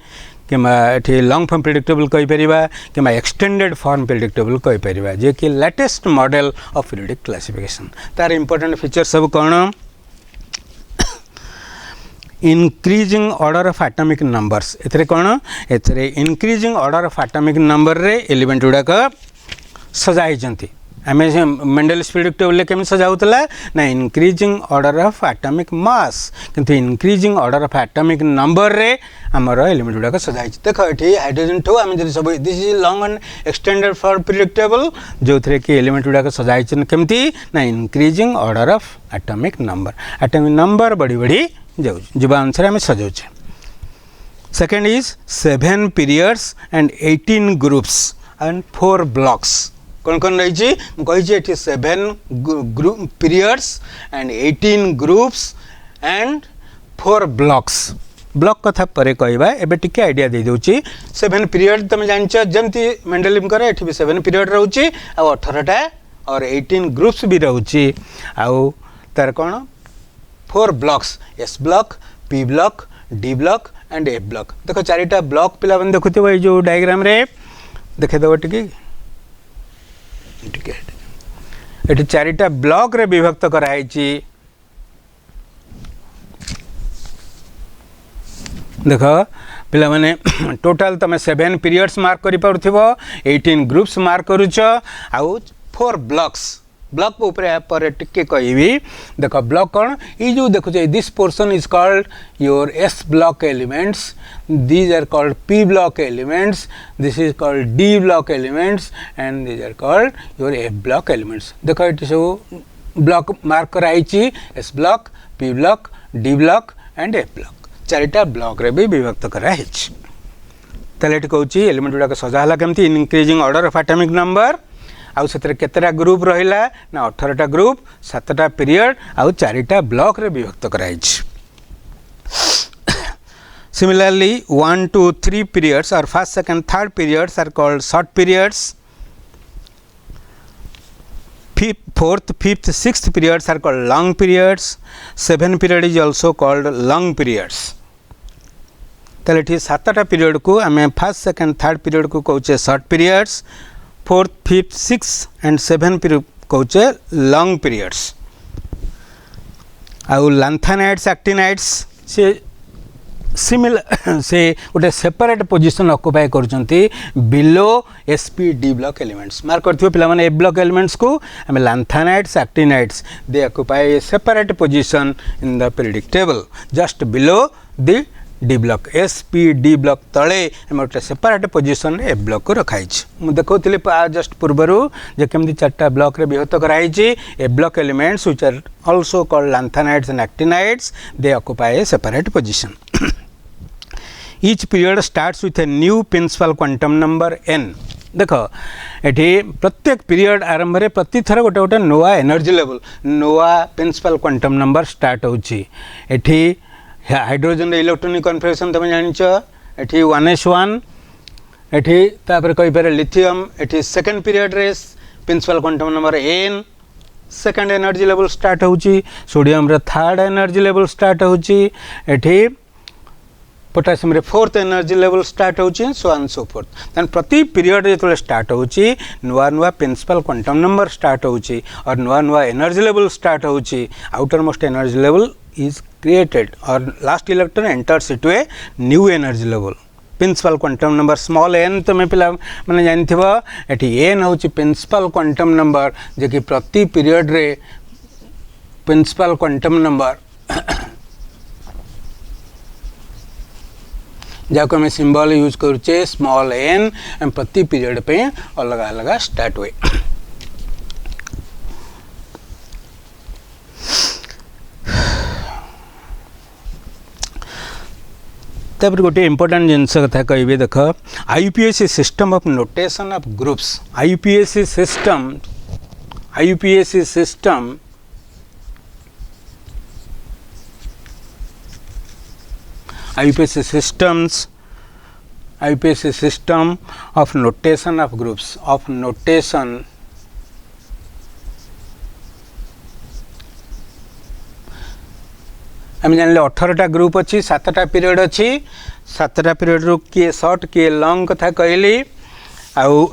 कि मैं long form periodic table कही परिबा कि मैं extended form periodic table कही परिबा जे कि latest model of periodic classification तार important features सब कौन increasing order of atomic numbers एथरे कौन एथरे increasing order of atomic number रे element गुड़ा का सजाई जंती आम मेंडलिस periodic table केमी सजाउतला ना increasing order of atomic mass किंतु increasing order of atomic number रे हमर एलिमेंट गुडा सजाई देखो एठी हाइड्रोजन 2 आम जदी सब this is long and extended for periodic table जो थरे कि एलिमेंट गुडा सजाई छन केमती ना increasing order of atomic number बढ़ी बढ़ी जाउ जुबा आंसर हम सजाउ छे second is 7 periods and 18 groups and 4 blocks कौन रही कही 7 group periods and 18 groups and 4 blocks block कथा परे कहबा एबे टिके आइडिया दे दोची 7 पीरियड तुम जानछ जमती मेंडलिम करे एठी भी 7 पीरियड रहउची आ 18टा और 18 ग्रुप्स भी रहउची आ तार कोन 4 blocks S block P block D block and A block देखो चारिटा ब्लॉक पिला बन देखुथिबो ए जो डायग्राम रे देखे दबो टिके एटी चारिटा ब्लॉक रे विभक्त कराई देख पिला माने टोटल तमे 7 पीरियड्स मार्क करि पड़थिबो 18 ग्रुप्स मार्क करूछ आउ 4 ब्लॉक्स ब्लॉक ऊपर पर टिके कहबी देख ब्लॉक कौन ये जो देखो this portion is called your S block elements these are called P block elements this is called D block elements and these are called your F block elements देखो ये सब ब्लॉक मार्क कराई S block P block D block and F block चारिटा block रे भी विभक्त कराई ताले कहूँ एलिमेंट गुड़ाक सजाला केमती increasing order of atomic number आउ से केतटा ग्रुप रहिला ना 18टा ग्रुप 7टा पीरियड आउ 4टा ब्लॉक रे विभक्त कराई similarly 1 2 3 periods or first second third periods are called short periods fourth fifth sixth periods are called long periods 7 period is also called long periods तले ठी 7टा पीरियड को आम फर्स्ट सेकंड थर्ड पीरियड को कहूचे short periods fourth fifth six and 7 period कहूचे long periods आउ lanthanides actinides से similar से गोटे सेपरेट पोजिशन ऑक्युपाई करछंती below S P D block elements mark करथियो पिला माने ए ब्लॉक एलिमेंट्स को हम lanthanides actinides they occupy a separate position in the periodic table just below the D block S P D block तले हम गोटे separate position ए block को रखाई मु देखौथिली जस्ट पूर्वरु जे केमती चारटा ब्लॉक रे विभक्त कराई F block elements which are also called lanthanides and actinides they occupy a separate position each period starts with a new principal quantum number n देख ये प्रत्येक पीरियड आरंभ रे प्रति थर गोटे गोटे नोआ एनर्जी लेवल नोआ प्रिंसिपल क्वांटम नंबर स्टार्ट होची एठी हाइड्रोजन इलेक्ट्रॉनिक कन्फिगरेशन तुम जानिछ एठी 1s1 एठी तापर कहि पारे लिथियम एठी सेकंड पीरियड रे principal quantum number n second energy level start होची सोडियम रे थर्ड एनर्जी लेवल स्टार्ट होची एठी पोटासियम रे फोर्थ एनर्जी लेवल स्टार्ट होची so and so fourth then प्रति पीरियड जो स्टार्ट होची नुआ नुआ प्रिंसिपल क्वांटम नंबर स्टार्ट होची और नुआ नुआ एनर्जी लेवल स्टार्ट होची outermost energy level is created और last electron enters into a new energy level principal quantum number small n तुम्हें पिला माने जानथिबो एठी n होची प्रिंसिपल क्वांटम नंबर जे कि प्रति पीरियड रे प्रिंसिपल क्वांटम नंबर जाको मैं सिंबल यूज करुचे स्मॉल n प्रति पीरियड पे अलग अलग स्टार्ट हुए तब गोटे इंपोर्टेंट जिनस कथा कहि देख IUPAC system of notation of groups IUPAC system of notation of groups of notation हम जानले 18टा ग्रुप अच्छी 7टा पीरियड अच्छी 7टा पीरियड रो किए शॉर्ट किए लॉन्ग कथा कहली आउ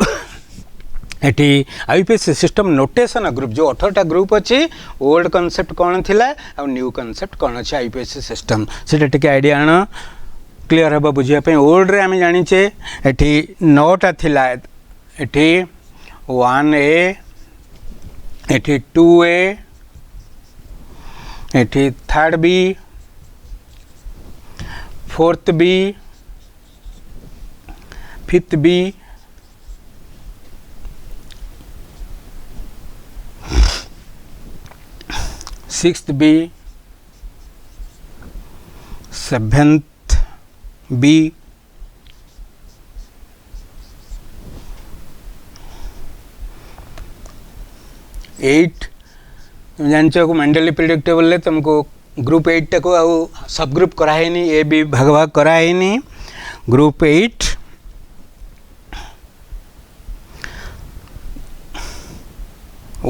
eighty IUPAC system notation group जो 18टा ग्रुप अच्छी ओल्ड कॉन्सेप्ट कौन थिला आ न्यू कॉन्सेप्ट कौन अच्छी आईयूपीएसी सिस्टम सेटा टिके आइडिया आण क्लियर हबा बुझिया पे ओल्ड रे हम जानिचे एटी 9टा थिला eighty 1a eighty 2a eighty 3rd b 4th b 5th b 6th b 7th b 8 तुम जानते हो मेंडली पीरियोडिक टेबल ले तुमको ग्रुप 8 टा को आउ सब ग्रुप कराए नहीं ए बी भाग भाग कराए नहीं group 8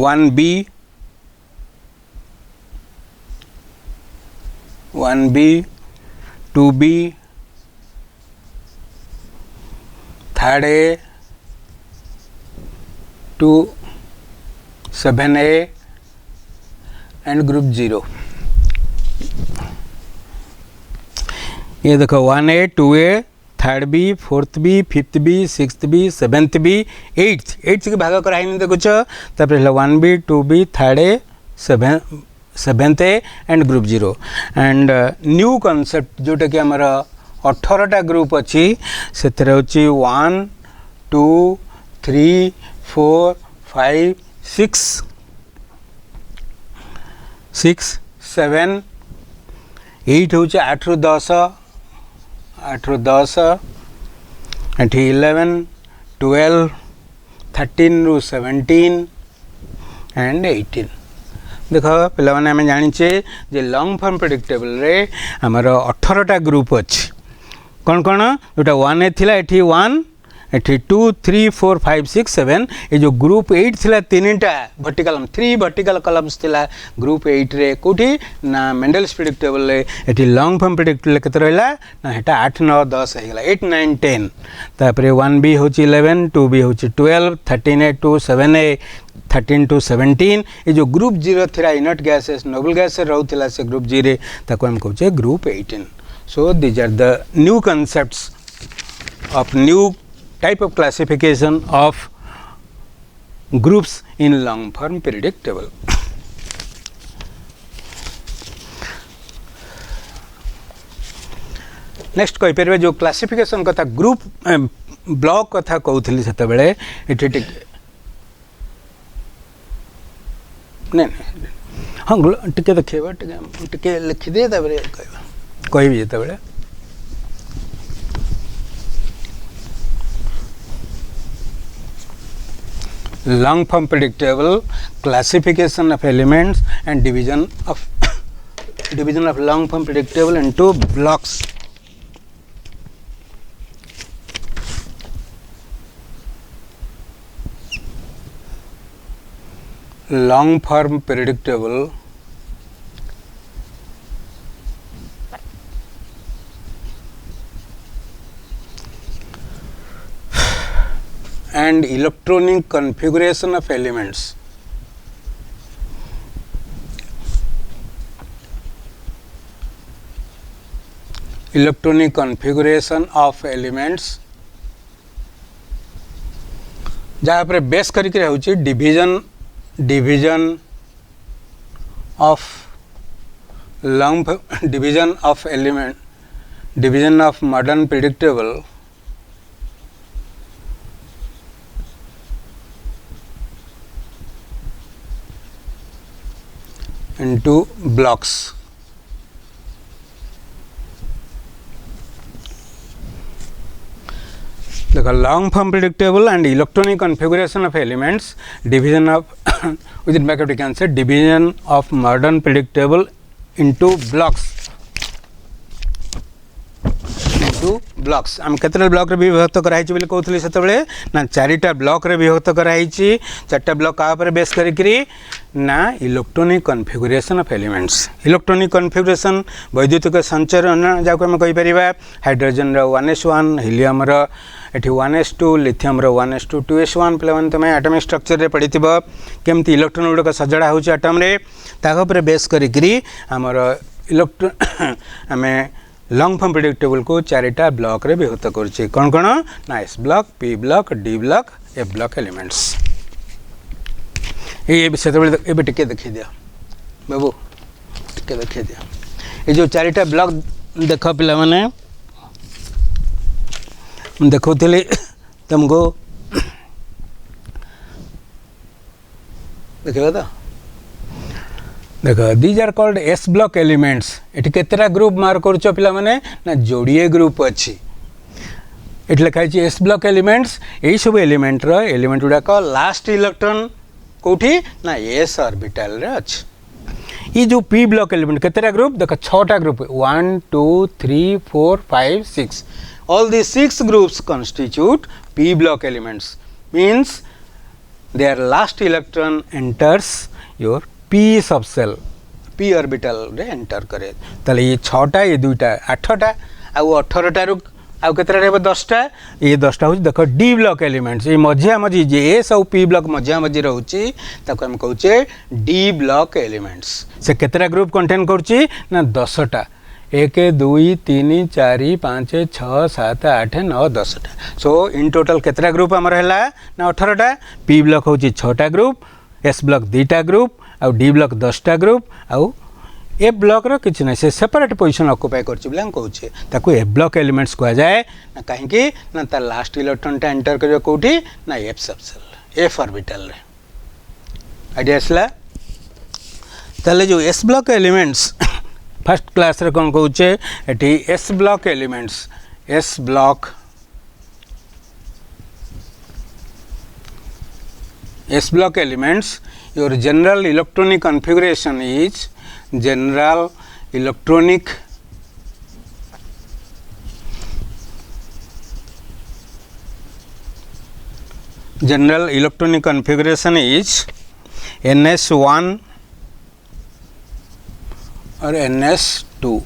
1b 1b 2b 3rd a 2 7a and group 0 ये देखो 1a 2a 3rd b 4th b 5th b 6th b 7th b 8th के भाग कराई नहीं देखुछ तापर 1b 2b 3rd a 7th a and group 0 and new concept जोटा कि हमर 18टा ग्रुप अच्छी से 1 2 3 4 5 6 7 8 हूँ 8 ରୁ 10 8 ରୁ 10 एटी 11 12 13 ରୁ 17 एंड 18 देख पे आम जाचे जे लॉन्ग फॉर्म प्रेडिक्टेबल रे आमर 18टा ग्रुप अच्छी कौन कौन जोटा 1a थिला एटी 1 एटी 2 3 4 5 6 7 ये जो ग्रुप 8 थिला 3टा वर्टिकल 3 वर्टिकल कलम्स थिला ग्रुप 8 रे कोठी ना मेंडल्स प्रेडिक्टेबल रे एटी लॉन्ग फॉर्म प्रेडिक्टेबल केते रहला ना हेटा 8 9 10 हे गेला 8 9 10 तापरे 1b होची 11 2b होची 12 13a 2 7a 13 to 17 ये जो ग्रुप 0 थिला इनर्ट गैसेस नोबल गैस रहउथिला से ग्रुप 0 ताको हम कहचे group 18 So these are the new concepts of new type of classification of groups in long form periodic table. Next कही पारे जो क्लासिफिकेशन कथा ग्रुप ब्लॉक कथा कहूली से हाँ टे देखा टे लिखिदे कह जो long form predictable classification of elements and division of long form predictable into blocks. Long form predictable and electronic configuration of elements. Electronic configuration of elements जहाँ पर बेस करके रहउची division of long division of element, division of modern predictable into blocks. The long form predictable and electronic configuration of elements, division of within bracket we can say division of modern predictable into blocks. Blocks आम केतटा block रे विभक्त कराई बोली कहते से ना चारिटा block रे विभक्त कराई चार्टा ब्लॉक क्या बेस करी ना electronic configuration of elements. Electronic configuration वैद्युतिक संचरण जहाँ आम कहीपर हाइड्रोजन 1s1 हिलियम ये 1s2 लिथियम 1s2 2s1 पे तुम एटमिक स्ट्रक्चर रे पढ़ी केमती इलेक्ट्रॉन गुड़क सजड़ा हो आटम रे तापर बेस करी आमर इलेक्ट्रॉन आम लॉन्ग फॉर्म प्रेडिक्टेबल को चारिटा ब्लॉक रे विभक्त करछि. कौन कौन ना S block, P block, D block, F block elements. ये से टिके देखी दिया बाबू टिके देखी दिया ये जो चारिटा ब्लॉक देख पिला माने देखुली तुमको देखा तो देख these are called S block elements. ये केतरा ग्रुप मार्क कर पिला माने ना जोड़िए ग्रुप अच्छी ये लिखाई एस ब्लॉक एलिमेंट्स. यही सब एलिमेंट गुड़ाक लास्ट इलेक्ट्रॉन कौटी ना एस ऑर्बिटल रे अच्छी. ये जो पी ब्लॉक एलिमेंट केतरा ग्रुप देख 6टा group 1 2 3 4 5 6 all these 6 groups constitute p block elements means their last electron enters your p subshell p orbital रे एंटर करे. ताले ये 6टा ये 2टा 8टा आउ 18टा रु आउ केतरा रे 10टा ये 10टा हो देखो डी ब्लॉक एलिमेंट्स. ये मझिया मझी जे एस आउ पी ब्लॉक मझिया मझी रहउची ताको हम कहउचे डी ब्लॉक एलिमेंट्स. से केतरा ग्रुप कंटेन करची ना 10टा 1 2 3 4 5 6 7 8 9 10टा. सो इन टोटल केतरा ग्रुप हमर हैला ना 18टा. पी ब्लॉक होची 6टा ग्रुप, एस ब्लॉक 2टा ग्रुप आउ डी ब्लॉक 10टा ग्रुप आउ एफ ब्लॉक रो किछ नै से सेपरेट पोजीशन ऑक्युपाई करछि बिला कहउछे ताको एफ ब्लॉक एलिमेंट्स कहा जाए ना काहे कि ना ता लास्ट इलेक्ट्रॉन टा एंटर करियो कोठी ना एफ सबसेल एफ ऑर्बिटल रे. आईडिया असला ताले जो S block elements first class रे कोन कहउछे एठी S block elements S block elements your general electronic configuration is general electronic configuration is ns1 or ns2.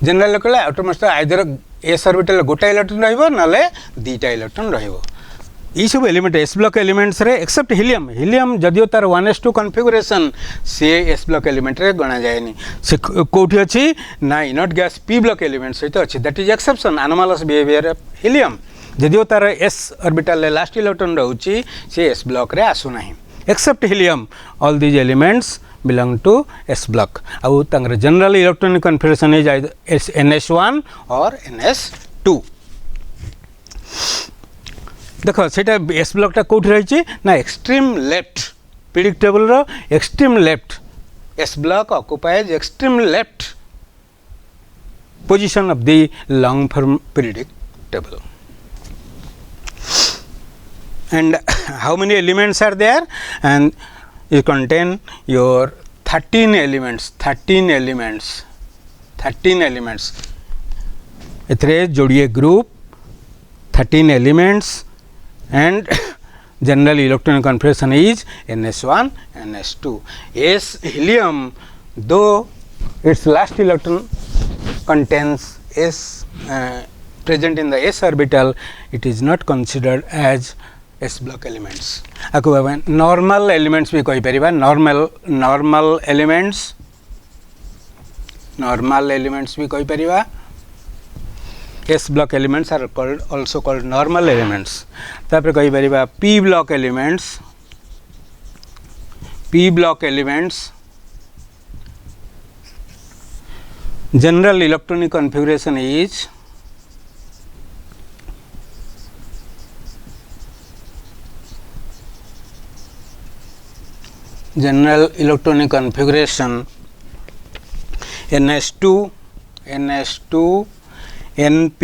General कहले ऑटोमेटिक आइदर एस ऑर्बिटल गोटा electron रहइबो नले 2टा इलेक्ट्रॉन रहइबो. ये सब एलिमेंट एस ब्लॉक एलिमेंट्स रे एक्सेप्ट हीलियम हीलियम जदियो तार 1s2 कॉन्फ़िगरेशन सी एस ब्लॉक एलिमेंट रे गणा जाएनी से कोठी अछि ना inert gas P block element सहित अछि that is exception anomalous behaviour of helium जदियो तार एस ऑर्बिटल ले लास्ट इलेक्ट्रॉन रहउछि से एस ब्लॉक रे आसु नाही accept helium all these elements belong to S block आउ तंगर general electronic configuration is NS1 और NS2 देखो सेटा एस ब्लॉक टा कोठी रही ना एक्सट्रीम लेफ्ट पीरियडिक टेबल रो extreme left S block occupies extreme left position of the long form periodic table and how many elements are there and you contain your 13 elements एथरे जोड़िए group 13 elements and general electronic configuration is NS1 NS2 S helium though its last electron contains S present in the S orbital it is not considered as S block elements आको normal elements भी कहि परिबा normal elements भी कहि परिबा S block elements are also called normal elements तापर कहि परिबा P block elements general electronic configuration is general electronic configuration NS2 NP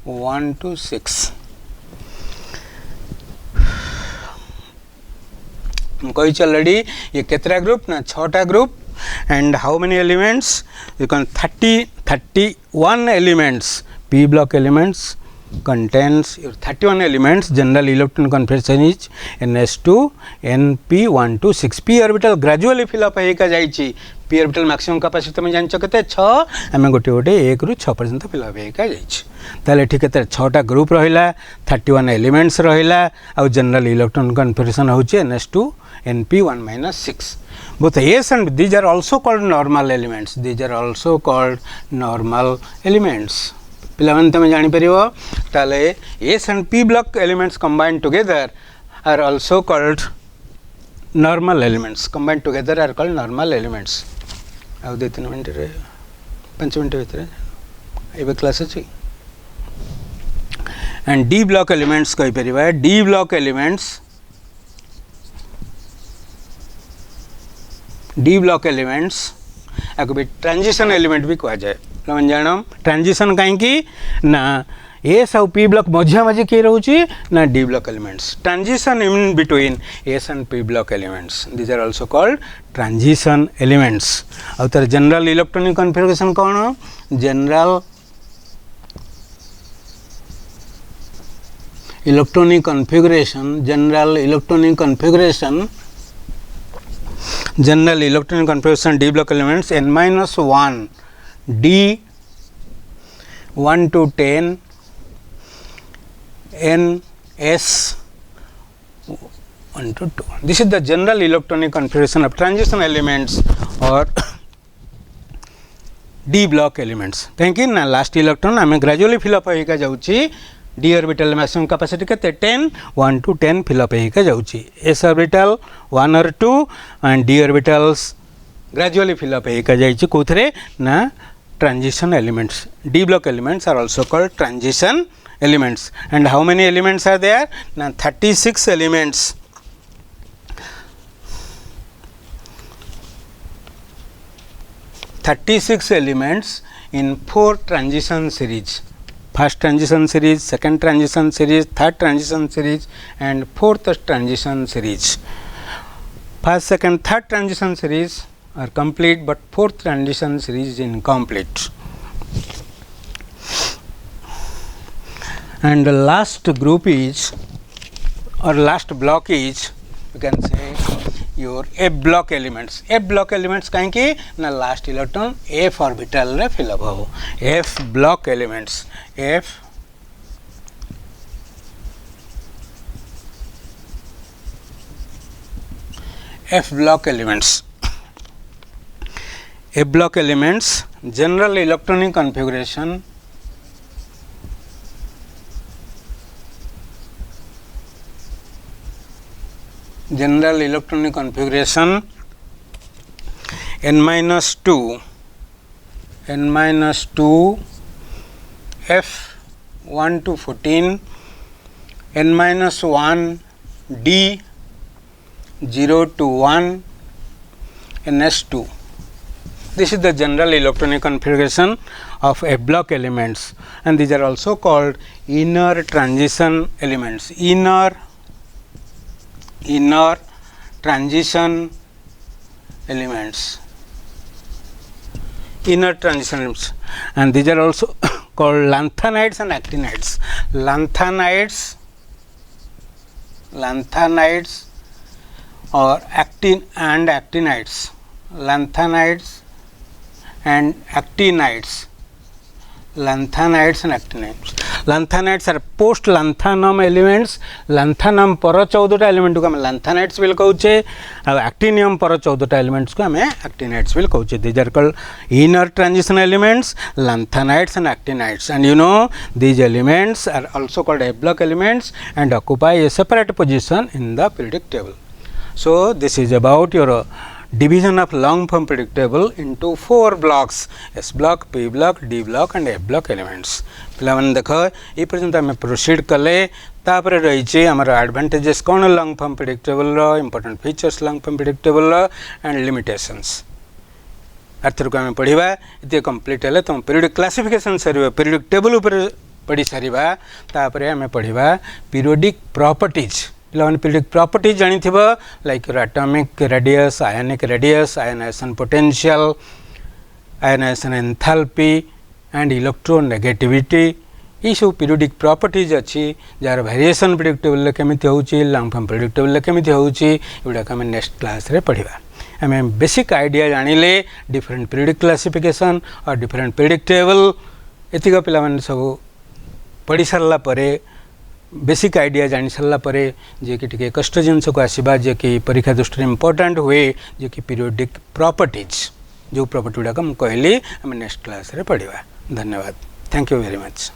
1 to 6 हम कही already ये कितना ग्रुप ना 6टा group and how many elements you can 31 elements P block elements contains your 31 elements general electron configuration is NS2 NP 1 to 6 p orbital gradually fill up होइका जाईची p orbital maximum capacity तुम जानछ केते 6 हमें गोटे गोटे 1 रु 6 पर्यंत fill up होइका जाईची ताले ठीक केते 6टा ग्रुप रहिला 31 elements रहिला आ general electron configuration होची NS2 NP 1 - 6 both S and these are also called normal elements पिलावन तमे जानि परिबो ताले S and P block elements combined together are also called normal elements आउ 2-3 मिनिट रे 5 मिनिट भीतर एबे क्लास अछि and D block elements कहि परिबा D block elements आको भी ट्रांजिशन एलिमेंट भी कहा जाए लमन जानम ट्रांजिशन काहे की ना S और P block मझिया मझी के रहउची ना D block elements transition in between S and P block elements these are also called transition elements और तर जनरल इलेक्ट्रॉनिक कॉन्फ़िगरेशन कौन general electronic configuration D block elements n-1 D 1 to 10 N S 1 to 2 this is the general electronic configuration of transition elements or D block elements कहीं कि ना last electron हमें gradually fill up होइका जाउची D orbital maximum capacity केते 10 1 to 10 fill up होइका जाउची S orbital 1 or 2 and D orbitals gradually fill up होइका जाइची कोथरे ना transition elements D block elements are also called transition elements and how many elements are there now 36 elements in 4 transition series first transition series second transition series third transition series and fourth transition series first second third transition series are complete but fourth transition series is incomplete and the last group is or last block is you can say your F block elements कहीं कि ना last electron F orbital रे fill up हो F block elements F block elements. F block elements, general electronic configuration, general electronic configuration n minus 2 F 1 to 14 n minus 1 D 0 to 1 ns2. This is the general electronic configuration of F block elements, and these are also called inner transition elements. Inner transition elements. Inner transition elements, and these are also called lanthanides and actinides. Lanthanides or actinides. Lanthanides and actinides. Lanthanides and actinides. Lanthanides are post lanthanum elements. Lanthanum पर 14 element को हम lanthanides will कहूचे, और actinium पर 14 elements को हमें actinides will कहूचे. These are called inner transition elements, lanthanides and actinides, and you know these elements are also called F block elements and occupy a separate position in the periodic table. So this is about your division of long form periodic table into 4 blocks: S block, P block, D block and F block elements. पिलाମାନେ ଦେଖ ଏ ପର୍ଯ୍ୟନ୍ତ ଆମେ proceed କଲେ, ତାପରେ ରହିଛି ଆମର advantages କ'ଣ long form periodic ଟେବଲର, important features long form periodic ଟେବଲର ଆଣ୍ଡ ଲିମିଟେସନ୍ସ. ଆର୍ଥରକୁ ଆମେ ପଢ଼ିବା. ଏତିକି କମ୍ପ୍ଲିଟ୍ ହେଲେ ତୁମ ପିରିୟଡ଼ିକ୍ କ୍ଲାସିଫିକେସନ୍ ସରିବ, ପିରିୟଡ଼ିକ୍ ଟେବଲ ଉପରେ ପଢ଼ି ସାରିବା. ତାପରେ ଆମେ ପଢ଼ିବା ପିରିୟଡ଼ିକ୍ ପ୍ରପର୍ଟିଜ୍. ପିଲାମାନେ ପିରିୟଡ଼ିକ୍ ପ୍ରପର୍ଟିଜ୍ ଜାଣିଥିବ, like atomic radius, ionic radius, ionization potential, ionization enthalpy and electronegativity. ये सब periodic properties अच्छी जार variation predictable ले केमिति होउची, long form predictable ले केमिति होउची, एवढा का मैं next class रे पढ़िबा. हमें basic idea जानिले different periodic classification और different predictable एतिका पिला माने सब पढ़ी सरला परे बेसिक आइडिया जानी सरला परे जे कि टिके कष्ट जिनस को आसीबा, जे कि परीक्षा दृष्टि इंपोर्टेंट हुए, जे कि periodic properties जो प्रॉपर्टी गुड़ा को कहली, हम नेक्स्ट क्लास रे पढ़िबा. धन्यवाद. Thank you very much.